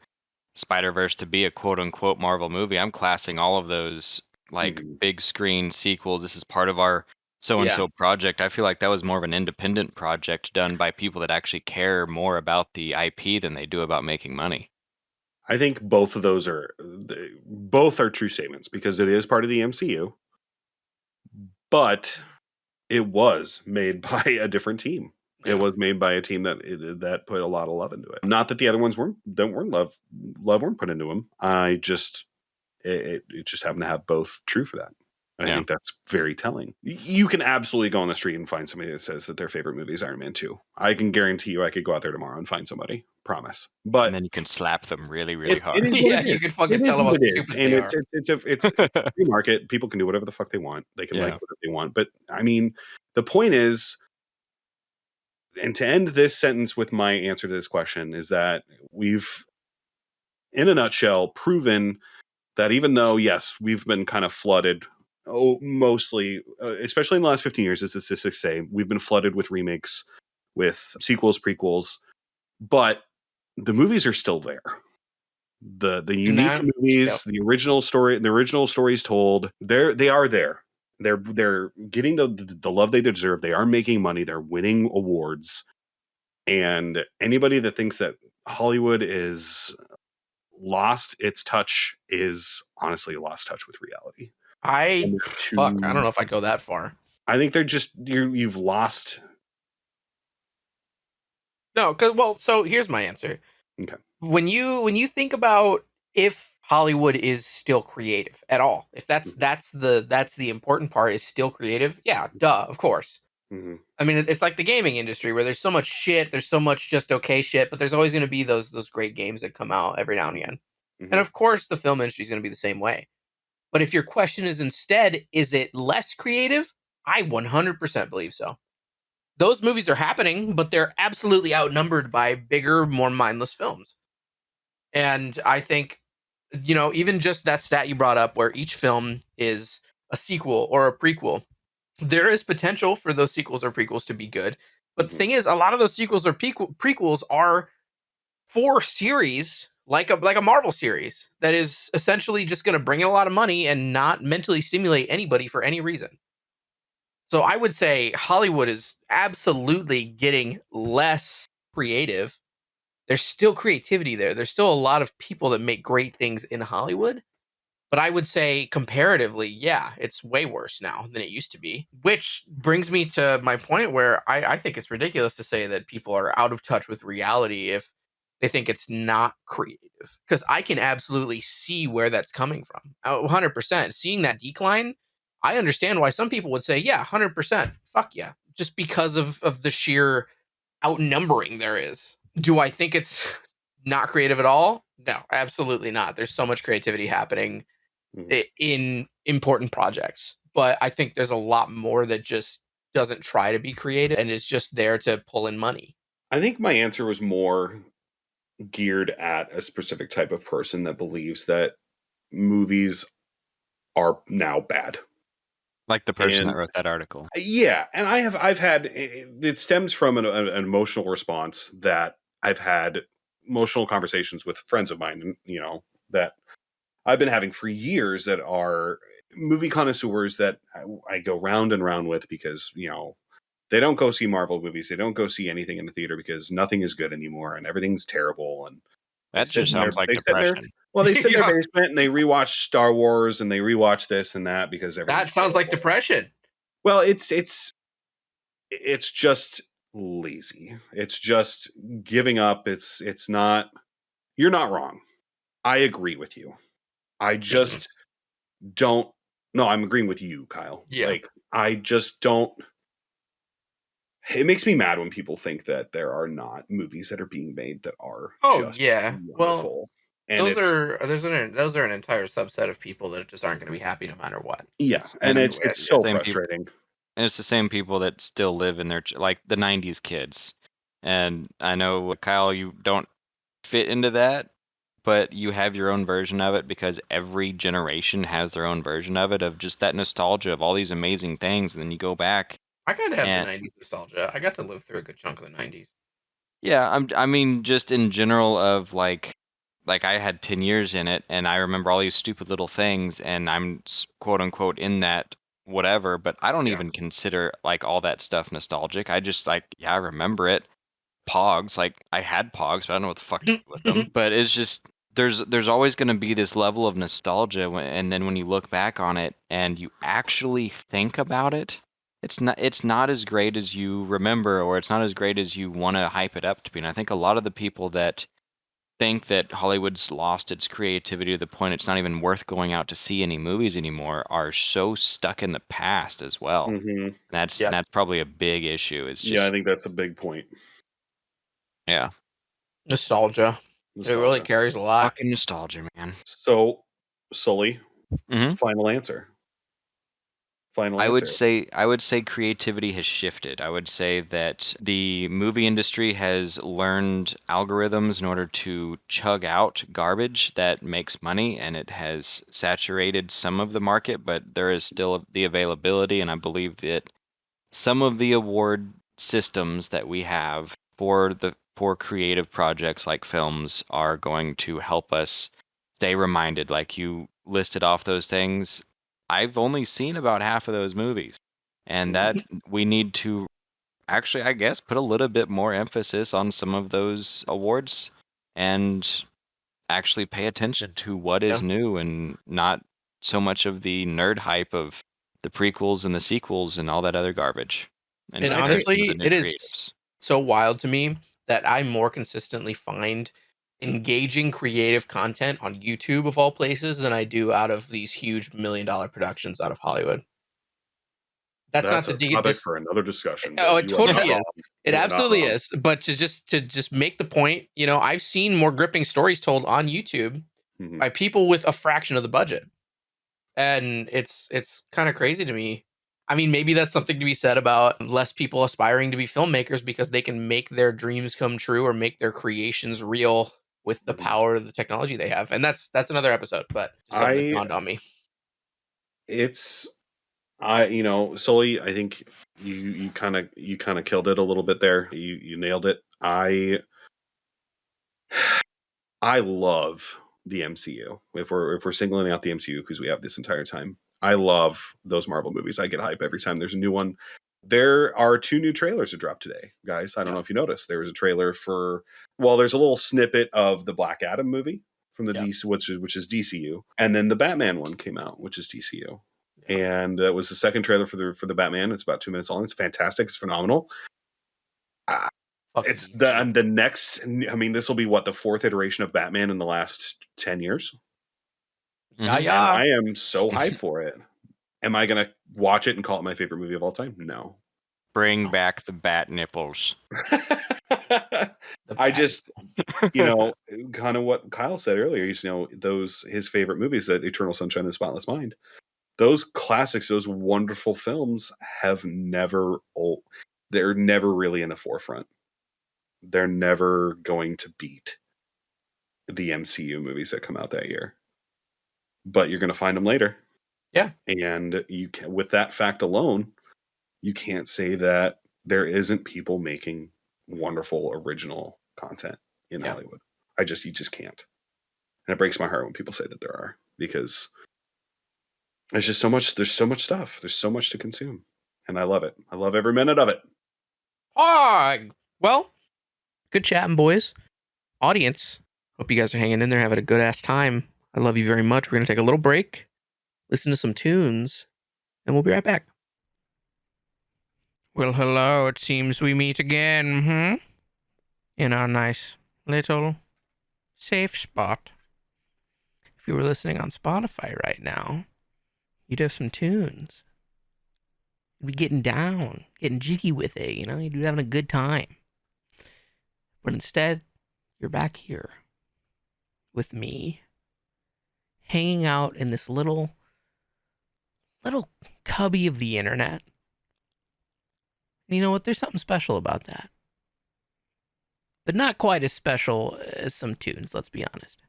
Spider-Verse to be a quote-unquote Marvel movie, I'm classing all of those like Mhm. big screen sequels. This is part of our so-and-so Yeah. project. I feel like that was more of an independent project done by people that actually care more about the IP than they do about making money. I think both of those are both are true statements because it is part of the MCU, but it was made by a different team. It Yeah. was made by a team that put a lot of love into it. Not that the other ones weren't weren't put into them. I just it just happened to have both true for that. And I Yeah. think that's very telling. You can absolutely go on the street and find somebody that says that their favorite movie is Iron Man 2. I can guarantee you I could go out there tomorrow and find somebody. Promise. And But then you can slap them really, really it hard. is what Yeah, it you is. can It fucking is tell them how what it is. stupid And they are. it's a free market. People can do whatever the fuck they want. They can like Yeah. whatever they want. But I mean, the point is, and to end this sentence with my answer to this question is that we've, in a nutshell, proven that even though, yes, we've been kind of flooded, mostly, especially in the last 15 years, as the statistics say, we've been flooded with remakes, with sequels, prequels, but the movies are still there. The And unique that, yep. movies, the original stories told, they are there. They're getting the love they deserve. They are making money. They're winning awards. And anybody that thinks that Hollywood is lost its touch is honestly lost touch with reality. And they're Fuck, I don't know if I'd go that far. I think they're just you've lost. No, so here's my answer. Okay. When you think about if Hollywood is still creative at all, if that's the important part is still creative, yeah, duh, of course. Mm-hmm. I mean, it's like the gaming industry where there's so much shit, there's so much just okay shit, but there's always going to be those great games that come out every now and again. Mm-hmm. And of course, the film industry is going to be the same way. But if your question is instead, is it less creative? I 100% believe so. Those movies are happening, but they're absolutely outnumbered by bigger, more mindless films. And I think, even just that stat you brought up where each film is a sequel or a prequel, there is potential for those sequels or prequels to be good. But the thing is, a lot of those sequels or prequels are for series like a Marvel series that is essentially just going to bring in a lot of money and not mentally stimulate anybody for any reason. So I would say Hollywood is absolutely getting less creative. There's still creativity there. There's still a lot of people that make great things in Hollywood. But I would say comparatively, yeah, it's way worse now than it used to be. Which brings me to my point where I think it's ridiculous to say that people are out of touch with reality if they think it's not creative. Because I can absolutely see where that's coming from. 100%. Seeing that decline, I understand why some people would say, yeah, 100%. Fuck yeah. Just because of the sheer outnumbering there is. Do I think it's not creative at all? No, absolutely not. There's so much creativity happening Mm-hmm. in important projects. But I think there's a lot more that just doesn't try to be creative and is just there to pull in money. I think my answer was more geared at a specific type of person that believes that movies are now bad. Like the person And that wrote that article. yeah, and I've had it stems from an emotional response that I've had emotional conversations with friends of mine, that I've been having for years that are movie connoisseurs that I go round and round with because they don't go see Marvel movies, they don't go see anything in the theater because nothing is good anymore and everything's terrible and That just sounds like depression. they sit in Yeah. their basement and they rewatch Star Wars and they rewatch this and that because That everything's sounds like terrible. depression. Well, it's just lazy. It's just giving up. It's not. You're not wrong. I agree with you. I just don't. No, I'm agreeing with you, Kyle. Yeah. Like I just don't. It makes me mad when people think that there are not movies that are being made that are just wonderful. And those are an entire subset of people that just aren't going to be happy no matter what. yeah, and it's so frustrating. And it's the same people that still live in their like the 90s kids. And I know, Kyle, you don't fit into that, but you have your own version of it because every generation has their own version of it, of just that nostalgia of all these amazing things. And then you go back. I kind of have the 90s nostalgia. I got to live through a good chunk of the 90s. Yeah, I mean, just in general of like like I had 10 years in it, and I remember all these stupid little things, and I'm quote unquote in that whatever, but I don't Yeah. even consider like all that stuff nostalgic. I just like, yeah, I remember it. Pogs, like I had Pogs, but I don't know what the fuck to do with them. But it's just there's always going to be this level of nostalgia, and then when you look back on it and you actually think about it, it's not as great as you remember, or it's not as great as you want to hype it up to be. And I think a lot of the people that think that Hollywood's lost its creativity to the point it's not even worth going out to see any movies anymore are so stuck in the past as well. Mm-hmm. That's probably a big issue. It's just Yeah, I think that's a big point. yeah. Nostalgia. It really Nostalgia. carries a lot. Fucking nostalgia, man. So, Sully, Mhm. final answer. Final I would answer. say creativity has shifted. I would say that the movie industry has learned algorithms in order to chug out garbage that makes money, and it has saturated some of the market, but there is still the availability, and I believe that some of the award systems that we have for creative projects like films are going to help us stay reminded. Like you listed off those things, I've only seen about half of those movies, and that we need to actually, I guess, put a little bit more emphasis on some of those awards and actually pay attention to what is Yeah. new and not so much of the nerd hype of the prequels and the sequels and all that other garbage. And And pay attention to the honestly, new it is creatives. so wild to me that I more consistently find engaging creative content on YouTube of all places than I do out of these huge $1 million productions out of Hollywood. That's not That's to a dig it topic just for another discussion, oh, but it you are not totally is. wrong. It You are not absolutely wrong. is. But to just make the point, I've seen more gripping stories told on YouTube Mhm. by people with a fraction of the budget. And it's kind of crazy to me. I mean, maybe that's something to be said about less people aspiring to be filmmakers because they can make their dreams come true or make their creations real with the Mhm. power of the technology they have. And that's another episode, but just something that I dawned on me. it's Sully, I think you kind of killed it a little bit there. You nailed it. I love the MCU. If we're singling out the MCU because we have this entire time, I love those Marvel movies. I get hype every time there's a new one. There are 2 new trailers that dropped today, guys. I don't Yeah. know if you noticed. There was a trailer for there's a little snippet of the Black Adam movie from the Yeah. DC, which is DCU, and then the Batman one came out, which is DCU. And that was the second trailer for the Batman. It's about 2 minutes long. It's fantastic. It's phenomenal. Fucking It's DC. the next. I mean, this will be what, the 4th iteration of Batman in the last 10 years, Yeah, Mhm. and yeah. I am so hyped for it. Am I gonna watch it and call it my favorite movie of all time? No. Bring back the bat nipples. The I Bat. just, kind of what Kyle said earlier. Those his favorite movies, that Eternal Sunshine of the Spotless Mind. Those classics, those wonderful films, have never. They're never really in the forefront. They're never going to beat the MCU movies that come out that year. But you're going to find them later. Yeah. And with that fact alone, you can't say that there isn't people making wonderful original content in Yeah. Hollywood. You just can't. And it breaks my heart when people say that there are, because there's just so much. There's so much stuff. There's so much to consume, and I love it. I love every minute of it. Well, good chatting, boys. Audience, hope you guys are hanging in there, having a good ass time. I love you very much. We're gonna take a little break, listen to some tunes, and we'll be right back. Well, hello. It seems we meet again, in our nice little safe spot. If you were listening on Spotify right now, you'd have some tunes. You'd be getting down, getting jiggy with it, You'd be having a good time. But instead, you're back here with me, hanging out in this little cubby of the internet. And you know what? There's something special about that. But not quite as special as some tunes, let's be honest.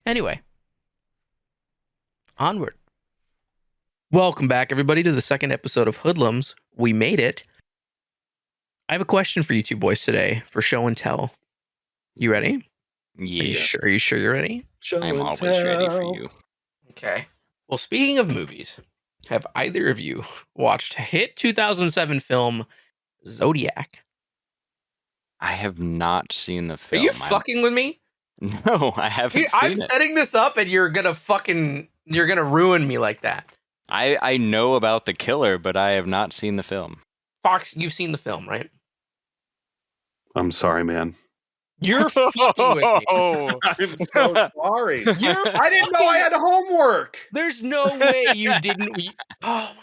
Anyway, onward. Welcome back, everybody, to the second episode of Hoodlums. We made it. I have a question for you two boys today for show and tell. You ready? Yes. Are you sure you're ready? Show I'm and always ready for tell. you. Okay. Well, speaking of movies, have either of you watched hit 2007 film Zodiac? I have not seen the Are you film. fucking with me? No, I haven't I'm seen it. setting this up and you're gonna ruin me like that. I know about the killer, but I have not seen the film. Fox, you've seen the film, right? I'm sorry, man. You're fucking with me. I'm so sorry. You're I didn't know I had homework. There's no way you didn't. Oh my god.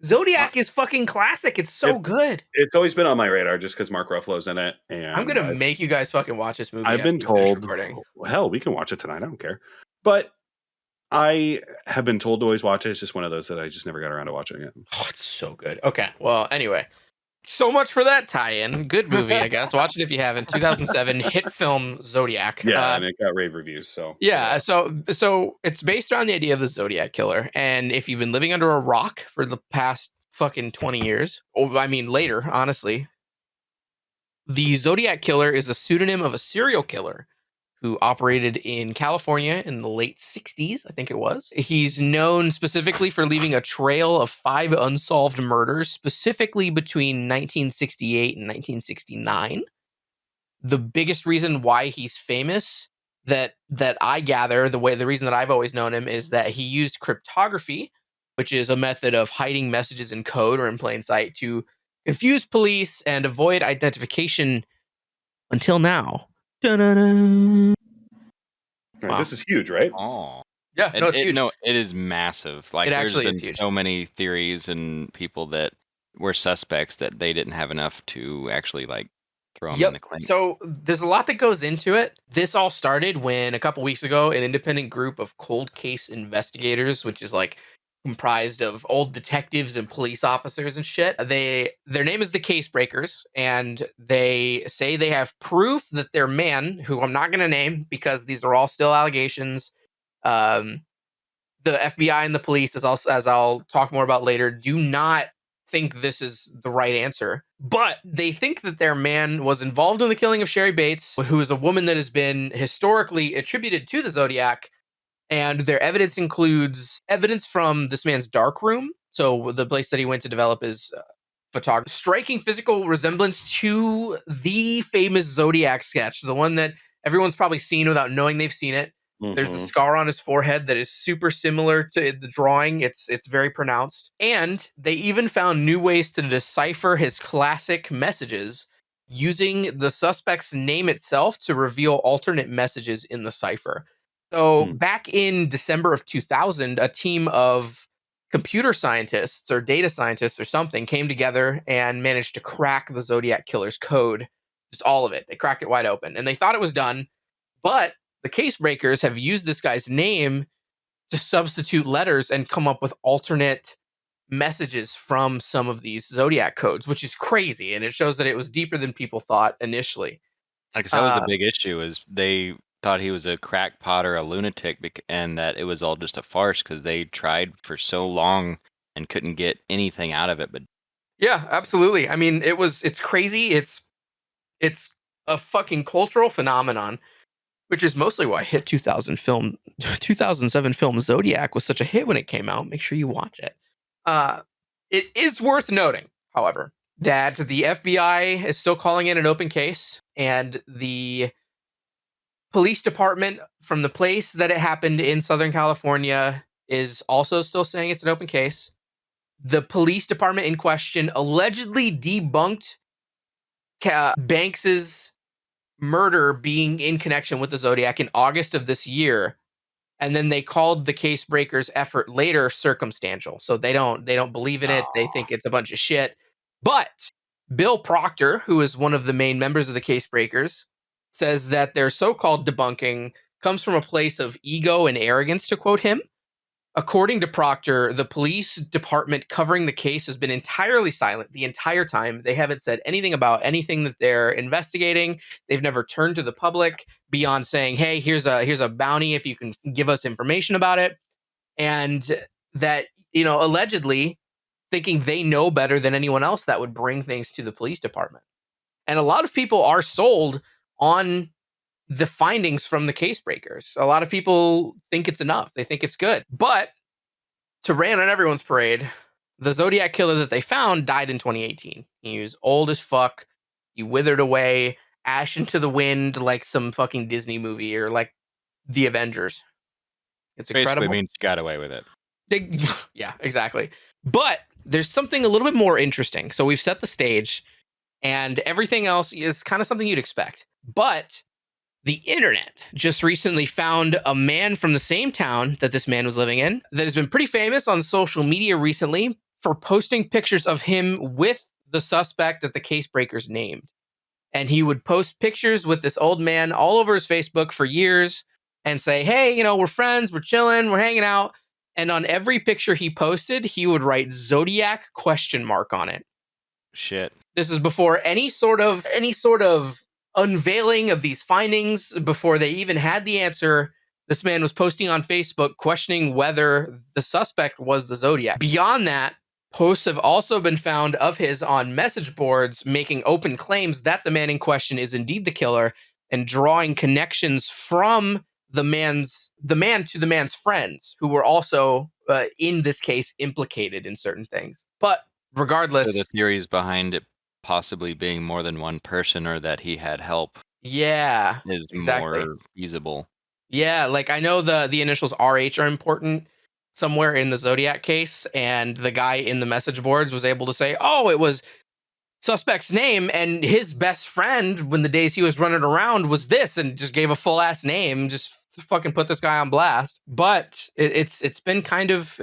Zodiac is fucking classic. It's so good. It's always been on my radar just because Mark Ruffalo's in it. And I'm gonna make you guys fucking watch this movie. I've been after we finish told, recording. hell, we can watch it tonight. I don't care. But I have been told to always watch it. It's just one of those that I just never got around to watching it. Oh, it's so good. Okay. Well, anyway. So much for that tie-in. Good movie, I guess. Watch it if you haven't. 2007 hit film Zodiac. Yeah, and it got rave reviews. So yeah, so it's based on the idea of the Zodiac Killer. And if you've been living under a rock for the past fucking 20 years, or I mean later, honestly, the Zodiac Killer is a pseudonym of a serial killer who operated in California in the late 60s, I think it was. He's known specifically for leaving a trail of 5 unsolved murders, specifically between 1968 and 1969. The biggest reason why he's famous that I gather, the reason that I've always known him is that he used cryptography, which is a method of hiding messages in code or in plain sight to confuse police and avoid identification until now. Right, Wow. this is huge, right? Oh. Yeah, no, it's huge. No, it is massive. Like It there's actually been is huge. so many theories and people that were suspects that they didn't have enough to actually like throw them in the clink. So there's a lot that goes into it. This all started when a couple weeks ago, an independent group of cold case investigators, which is like comprised of old detectives and police officers and shit. Their name is the Case Breakers, and they say they have proof that their man, who I'm not going to name because these are all still allegations. The FBI and the police, as I'll talk more about later, do not think this is the right answer, but they think that their man was involved in the killing of Sherry Bates, who is a woman that has been historically attributed to the Zodiac. And their evidence includes evidence from this man's dark room. So the place that he went to develop his photography, striking physical resemblance to the famous Zodiac sketch, the one that everyone's probably seen without knowing they've seen it. Mm-hmm. There's a scar on his forehead that is super similar to the drawing. It's very pronounced. And they even found new ways to decipher his classic messages using the suspect's name itself to reveal alternate messages in the cipher. So back in December of 2000, a team of computer scientists or data scientists or something came together and managed to crack the Zodiac Killer's code. Just all of it. They cracked it wide open. And they thought it was done. But the Case Breakers have used this guy's name to substitute letters and come up with alternate messages from some of these Zodiac codes, which is crazy. And it shows that it was deeper than people thought initially. Like that was the big issue is they thought he was a crackpot or a lunatic and that it was all just a farce because they tried for so long and couldn't get anything out of it. But yeah, absolutely. I mean, it's crazy. It's a fucking cultural phenomenon, which is mostly why hit 2007 film Zodiac was such a hit when it came out. Make sure you watch it. It is worth noting, however, that the FBI is still calling it an open case, and the police department from the place that it happened in Southern California is also still saying it's an open case. The police department in question allegedly debunked Banks's murder being in connection with the Zodiac in August of this year, and then they called the Case Breakers' effort later circumstantial. So they don't believe in it. They think it's a bunch of shit. But Bill Proctor, who is one of the main members of the Case Breakers, says that their so-called debunking comes from a place of ego and arrogance, to quote him. According to Proctor, the police department covering the case has been entirely silent the entire time. They haven't said anything about anything that they're investigating. They've never turned to the public beyond saying, hey, here's a bounty if you can give us information about it. And that, allegedly thinking they know better than anyone else that would bring things to the police department. And a lot of people are sold on the findings from the case breakers. A lot of people think it's enough. They think it's good. But to rain on everyone's parade, the Zodiac Killer that they found died in 2018. He was old as fuck. He withered away, ash into the wind like some fucking Disney movie or like the Avengers. It's Basically incredible. means you got away with it. Yeah, exactly. But there's something a little bit more interesting. So we've set the stage, and everything else is kind of something you'd expect. But the internet just recently found a man from the same town that this man was living in that has been pretty famous on social media recently for posting pictures of him with the suspect that the case breakers named. And he would post pictures with this old man all over his Facebook for years and say, hey, you know, we're friends, we're chilling, we're hanging out. And on every picture he posted, he would write Zodiac ? On it. Shit. This is before any sort of unveiling of these findings, before they even had the answer. This man was posting on Facebook questioning whether the suspect was the Zodiac. Beyond that, posts have also been found of his on message boards making open claims that the man in question is indeed the killer and drawing connections from the man to the man's friends who were also in this case implicated in certain things. But regardless, So the theories behind it possibly being more than one person or that he had help yeah, is exactly. more feasible. Yeah, like I know the initials RH are important somewhere in the Zodiac case, and the guy in the message boards was able to say, oh, it was suspect's name, and his best friend when the days he was running around was this, and just gave a full ass name, just fucking put this guy on blast. But it's been kind of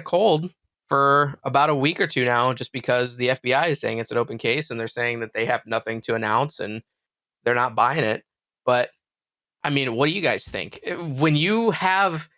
cold for about a week or two now, just because the FBI is saying it's an open case and they're saying that they have nothing to announce and they're not buying it. But I mean, what do you guys think? When you have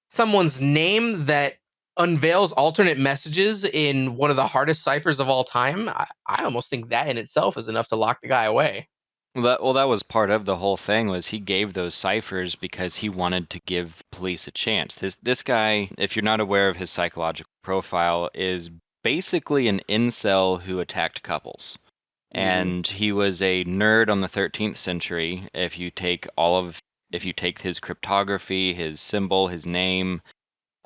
someone's name that unveils alternate messages in one of the hardest ciphers of all time, I almost think that in itself is enough to lock the guy away. Well, that was part of the whole thing. Was he gave those ciphers because he wanted to give police a chance. This guy, if you're not aware of his psychological profile, is basically an incel who attacked couples. And he was a nerd on the 13th century. If you take his cryptography, his symbol, his name,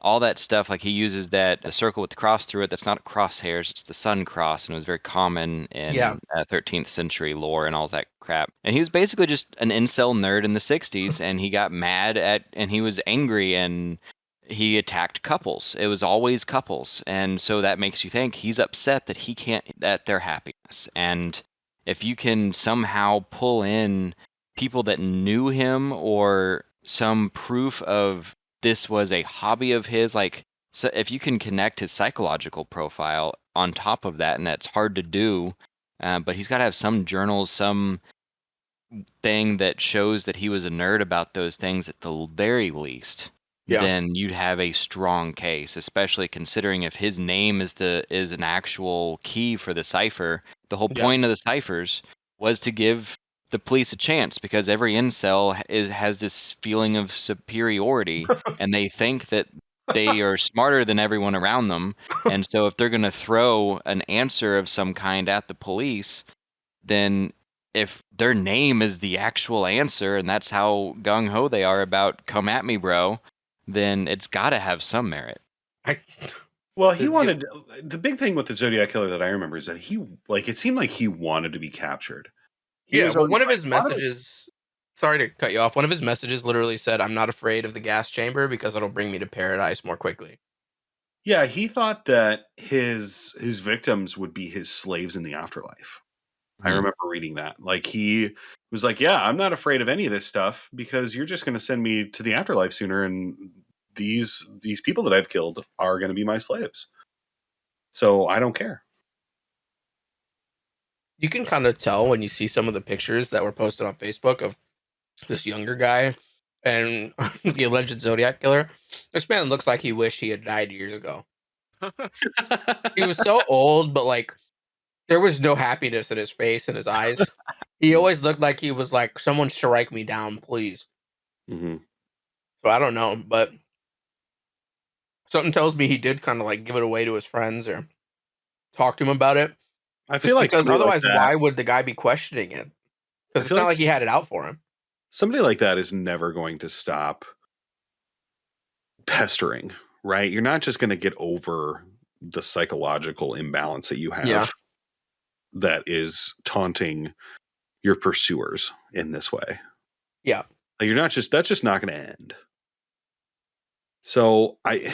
all that stuff, like he uses a circle with the cross through it. That's not crosshairs, it's the sun cross, and it was very common in 13th century lore and all that crap. And he was basically just an incel nerd in the 60s, and he got mad and he was angry, and he attacked couples. It was always couples, and so that makes you think he's upset that they're happiness. And if you can somehow pull in people that knew him or some proof of this was a hobby of his, like, so if you can connect his psychological profile on top of that, and that's hard to do, but he's got to have some journals, some thing that shows that he was a nerd about those things at the very least, then you'd have a strong case, especially considering if his name is an actual key for the cipher. The whole point of the ciphers was to give the police a chance, because every incel has this feeling of superiority and they think that they are smarter than everyone around them. And so if they're going to throw an answer of some kind at the police, then if their name is the actual answer and that's how gung-ho they are about come at me, bro, then it's got to have some merit. Well, he wanted the big thing with the Zodiac Killer that I remember is that it seemed like he wanted to be captured. One of his messages, sorry to cut you off, one of his messages literally said, I'm not afraid of the gas chamber because it'll bring me to paradise more quickly. Yeah, he thought that his victims would be his slaves in the afterlife. I remember reading that. Like, he was like, yeah, I'm not afraid of any of this stuff because you're just going to send me to the afterlife sooner, and these people that I've killed are going to be my slaves. So I don't care. You can kind of tell when you see some of the pictures that were posted on Facebook of this younger guy and the alleged Zodiac Killer. This man looks like he wished he had died years ago. He was so old, but like there was no happiness in his face and his eyes. He always looked like he was like, someone strike me down, please. Mm-hmm. So I don't know, but something tells me he did kind of like give it away to his friends or talk to him about it. I feel like because otherwise, like why would the guy be questioning it? Because it's not like he had it out for him. somebody like that is never going to stop pestering, right? You're not just going to get over the psychological imbalance that you have Yeah. that is taunting your pursuers in this way. Yeah. Like, that's just not going to end. So I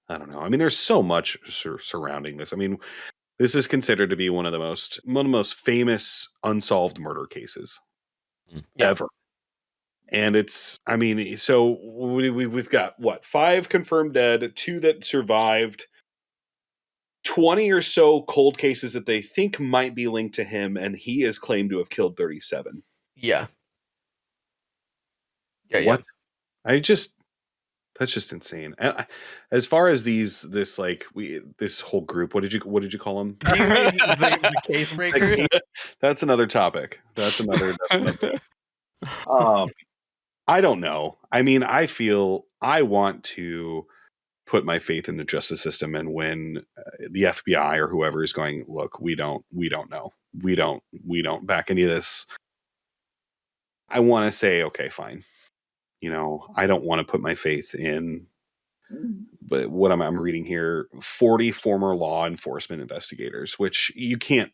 don't know. I mean, there's so much surrounding this. I mean, this is considered to be one of the most famous unsolved murder cases ever. And it's, I mean, so we've got what, 5 confirmed dead, 2 that survived, 20 or so cold cases that they think might be linked to him, and he is claimed to have killed 37. Yeah. What? That's just insane. And as far as this whole group, what did you call them? Do you mean the case breakers? That's another topic. That's another. I don't know. I mean, I want to put my faith in the justice system, and when the FBI or whoever is going, look, we don't know, we don't back any of this. I want to say, okay, fine. You know, I don't want to put my faith in, but what I'm reading here, 40 former law enforcement investigators, which you can't.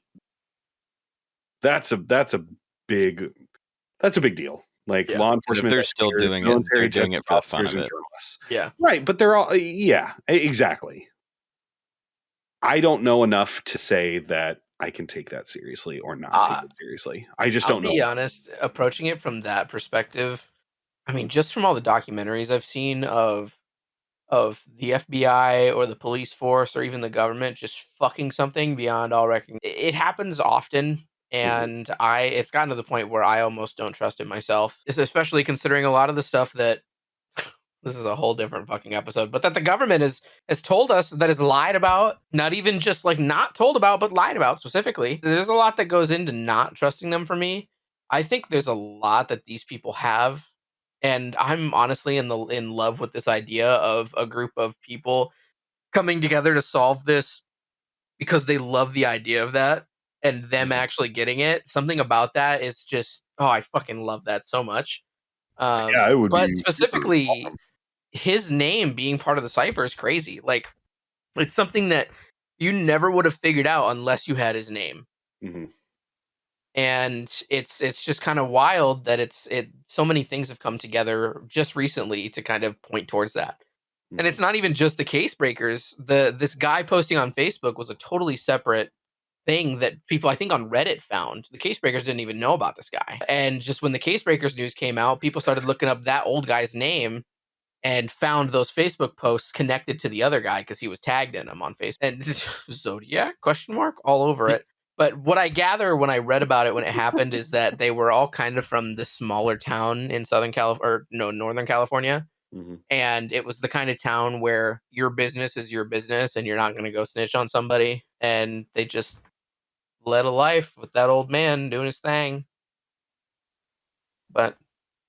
That's a big deal. Like, law enforcement, if they're still doing it, they're doing it for the fun of it. Yeah. Right, but they're all, yeah, exactly. I don't know enough to say that I can take that seriously or not take it seriously. I just don't know. I'll be honest, approaching it from that perspective, I mean, just from all the documentaries I've seen of the FBI or the police force or even the government just fucking something beyond all recognition. It happens often, and it's gotten to the point where I almost don't trust it myself, especially considering a lot of the stuff that this is a whole different fucking episode, but that the government has told us, that is lied about, not even just like not told about, but lied about specifically. There's a lot that goes into not trusting them for me. I think there's a lot that these people have, and I'm honestly in love with this idea of a group of people coming together to solve this because they love the idea of that and them actually getting it. Something about that is just, oh, I fucking love that so much. Yeah, it would but be specifically awesome. His name being part of the cipher is crazy. Like, it's something that you never would have figured out unless you had his name. And it's just kind of wild that so many things have come together just recently to kind of point towards that. And it's not even just the case breakers. This guy posting on Facebook was a totally separate thing that people, I think, on Reddit found. The case breakers didn't even know about this guy. And just when the case breakers news came out, people started looking up that old guy's name and found those Facebook posts connected to the other guy because he was tagged in them on Facebook. And Zodiac ? All over it. But what I gather when I read about it when it happened is that they were all kind of from this smaller town in Northern California. And it was the kind of town where your business is your business and you're not going to go snitch on somebody. And they just led a life with that old man doing his thing. But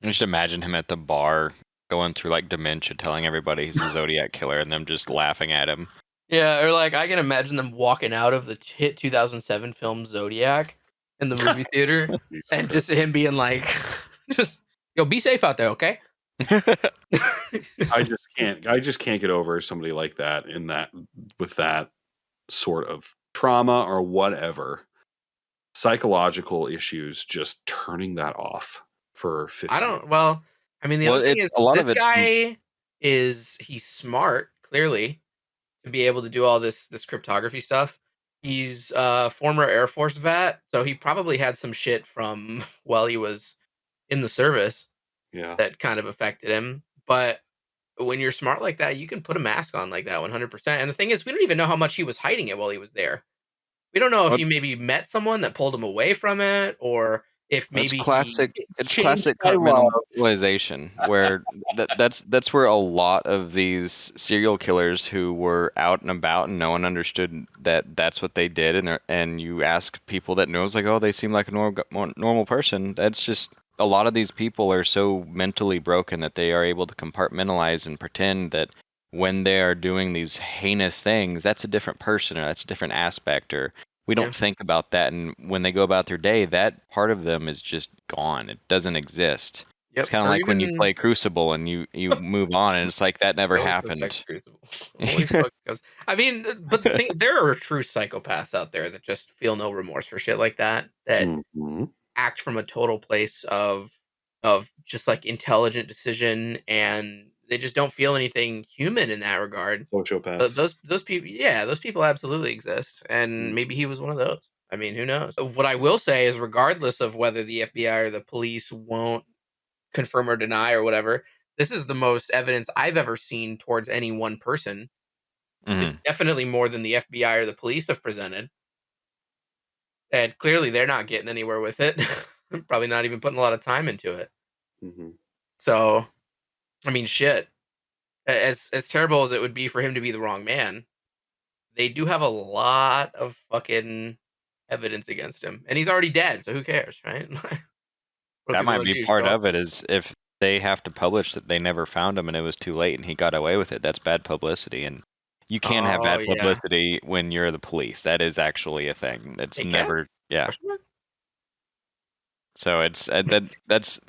just imagine him at the bar going through like dementia, telling everybody he's a Zodiac killer, and them just laughing at him. Yeah, or like I can imagine them walking out of the hit 2007 film Zodiac in the movie theater, and just him being like, "Just yo, be safe out there, okay?" I just can't get over somebody like that with that sort of trauma or whatever psychological issues, just turning that off for 50 years. I mean, the other thing is, this guy he's smart, clearly, to be able to do all this cryptography stuff. He's a former Air Force vet, so he probably had some shit from while he was in the service that kind of affected him. But when you're smart like that, you can put a mask on like that 100%. And the thing is, we don't even know how much he was hiding it while he was there. We don't know if he maybe met someone that pulled him away from it, or if maybe it's classic compartmentalization, where that's where a lot of these serial killers who were out and about and no one understood that that's what they did, and you ask people that knows, like, oh, they seem like a normal person. That's just, a lot of these people are so mentally broken that they are able to compartmentalize and pretend that when they are doing these heinous things, that's a different person, or that's a different aspect, or We Yeah. don't think about that, and when they go about their day, that part of them is just gone. It doesn't exist. It's Yep. kind of Or like when you even play Crucible and you move on, and it's like that never Ghost Effect happened. Crucible. Holy fuck, Ghost. I mean, but the thing, there are true psychopaths out there that just feel no remorse for shit like that. That Mhm. act from a total place of just like intelligent decision, and they just don't feel anything human in that regard. Sociopaths. Those people, yeah, those people absolutely exist, and maybe he was one of those. I mean, who knows? What I will say is, regardless of whether the FBI or the police won't confirm or deny or whatever, this is the most evidence I've ever seen towards any one person. Mhm. Definitely more than the FBI or the police have presented, and clearly they're not getting anywhere with it. Probably not even putting a lot of time into it. Mhm. So, I mean, shit. As terrible as it would be for him to be the wrong man, they do have a lot of fucking evidence against him, and he's already dead. So who cares, right? What are That people might gonna be do? part Show up? of it, is if they have to publish that they never found him and it was too late and he got away with it, that's bad publicity. And you can have Oh bad yeah, publicity when you're the police. That is actually a thing. It's they can. never, yeah. Question mark? So it's that's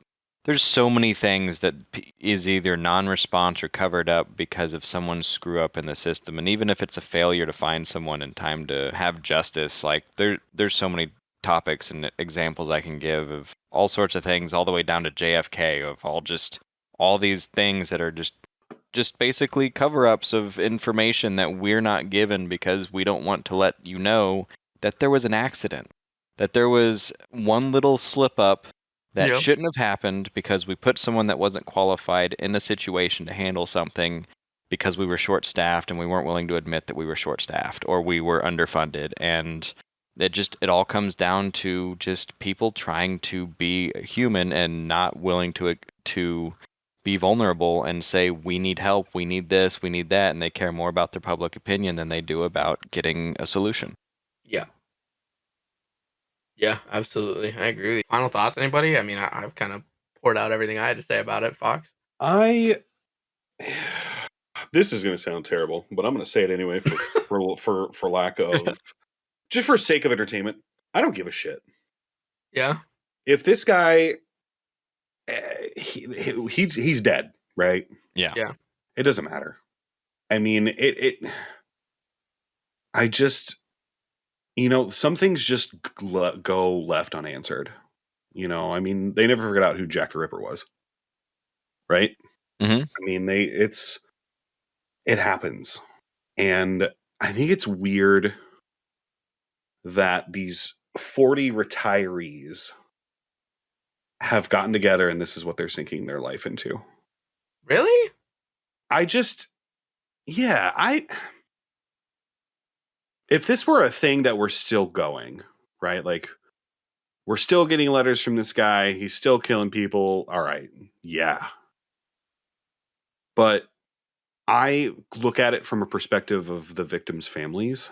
there's so many things that is either non-response or covered up because of someone's screw up in the system. And even if it's a failure to find someone in time to have justice, like there's so many topics and examples I can give of all sorts of things, all the way down to JFK, of all these things that are just basically cover-ups of information that we're not given because we don't want to let you know that there was an accident, that there was one little slip up that Yep. shouldn't have happened because we put someone that wasn't qualified in a situation to handle something because we were short-staffed and we weren't willing to admit that we were short-staffed or we were underfunded. And it all comes down to just people trying to be human and not willing to be vulnerable and say, we need help, we need this, we need that, and they care more about their public opinion than they do about getting a solution. Yeah. Yeah. Absolutely. I agree with you. Final thoughts, anybody? I mean, I've kind of poured out everything I had to say about it. Fox. I. This is going to sound terrible, but I'm going to say it anyway for lack of, just for sake of entertainment. I don't give a shit Yeah. if this guy he's dead, right? Yeah. Yeah. It doesn't matter. I mean, I just, some things just go left unanswered. I mean, they never figured out who Jack the Ripper was, right? Mm-hmm. I mean, it happens, and I think it's weird that these 40 retirees have gotten together and this is what they're sinking their life into. Really? If this were a thing that we're still going, right? Like, we're still getting letters from this guy, he's still killing people, all right, yeah. But I look at it from a perspective of the victims' families.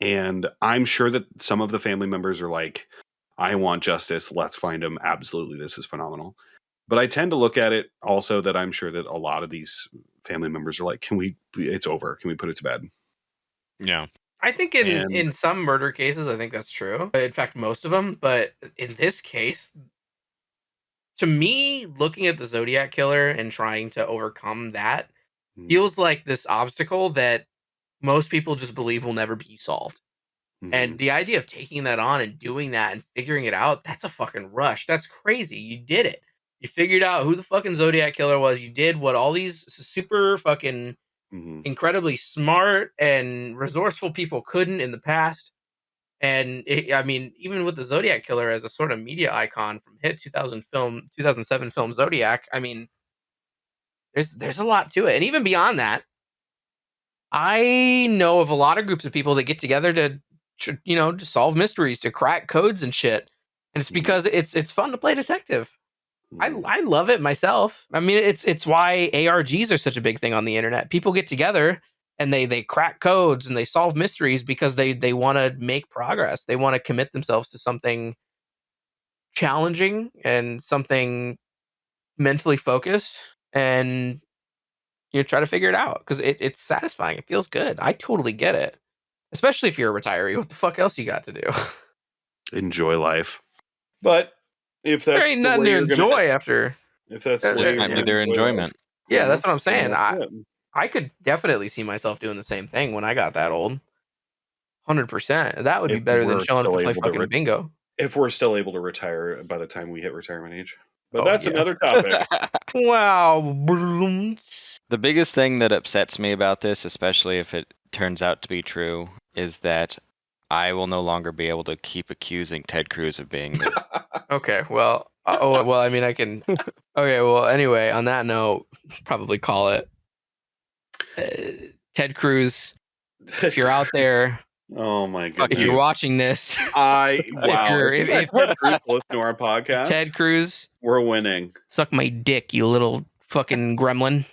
And I'm sure that some of the family members are like, I want justice. Let's find him. Absolutely. This is phenomenal. But I tend to look at it also that I'm sure that a lot of these family members are like, it's over. Can we put it to bed? Yeah. I think And in some murder cases, I think that's true. In fact, most of them. But in this case, to me, looking at the Zodiac Killer and trying to overcome that feels like this obstacle that most people just believe will never be solved. And the idea of taking that on and doing that and figuring it out, that's a fucking rush. That's crazy. You did it. You figured out who the fucking Zodiac Killer was. You did what all these super fucking incredibly smart and resourceful people couldn't in the past. And I mean, even with the Zodiac Killer as a sort of media icon from hit 2007 film Zodiac, I mean, there's a lot to it. And even beyond that, I know of a lot of groups of people that get together to solve mysteries, to crack codes and shit. And it's because it's fun to play detective. I love it myself. I mean, it's why ARGs are such a big thing on the internet. People get together and they crack codes and they solve mysteries because they want to make progress. They want to commit themselves to something challenging and something mentally focused, and try to figure it out because it's satisfying. It feels good. I totally get it. Especially if you're a retiree. What the fuck else you got to do? Enjoy life. But if that's There ain't the nothing way to you're enjoy gonna, after. if that's the way This you're might be gonna their enjoy enjoyment. life, Yeah, that's what I'm saying. that's it. I could definitely see myself doing the same thing when I got that old. 100%. That would be If better than we're showing up still to play able to fucking bingo. if we're still able to retire by the time we hit retirement age. But Oh, that's yeah. another topic. Wow. The biggest thing that upsets me about this, especially if it turns out to be true, is that I will no longer be able to keep accusing Ted Cruz of being me. Okay, well, I mean, I can. Okay, well, anyway, on that note, probably call it. Ted Cruz, if you're out there, Oh my if goodness! you're watching this, Wow. if Ted Cruz listen to our podcast, Ted Cruz, we're winning. suck my dick, you little fucking gremlin.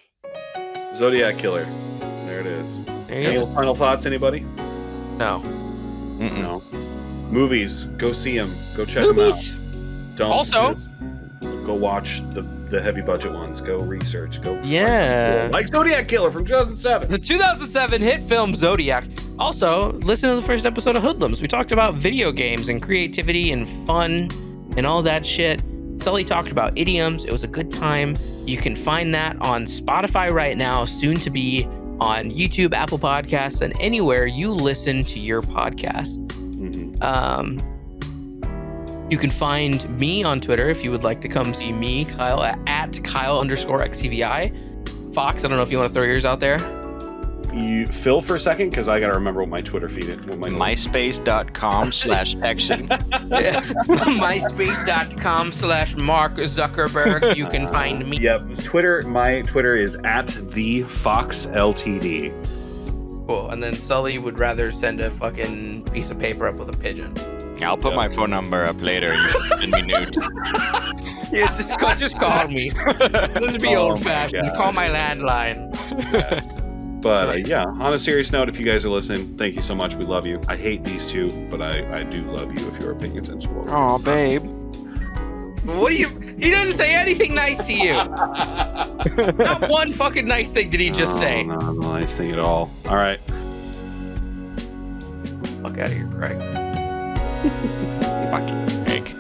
Zodiac Killer. There it is. There you Any go. final thoughts, anybody? No. Mm-mm. No. Movies. Go see them. Go check them out. Movies. Don't Also- just go watch the heavy budget ones. Go research. Go find Yeah. something cool. Like Zodiac Killer from 2007. The 2007 hit film Zodiac. Also, listen to the first episode of Hoodlums. We talked about video games and creativity and fun and all that shit. Sully talked about idioms. It was a good time. You can find that on Spotify right now, soon to be on YouTube, Apple Podcasts, and anywhere you listen to your podcasts. Mhm. You can find me on Twitter if you would like to come see me, Kyle, at Kyle_XCVI. Fox, I don't know if you want to throw yours out there. You Phil for a second because I gotta remember what my Twitter feed is. What my MySpace.com/Exing. MySpace.com/Mark Zuckerberg. You can find me. Yep. Twitter. My Twitter is at the Fox Ltd. Cool. And then Sully would rather send a fucking piece of paper up with a pigeon. I'll put my phone number up later and you can send me nude. Yeah, just call me. Let's be Oh old fashioned. my God. Call my landline. But yeah, on a serious note, if you guys are listening, thank you so much. We love you. I hate these two, but I do love you if you are paying attention to what we're Aw, babe. What do you? He doesn't say anything nice to you. Not one fucking nice thing did he just say. Not a nice thing at all. All right. Fuck out of here, Craig. Fucking egg.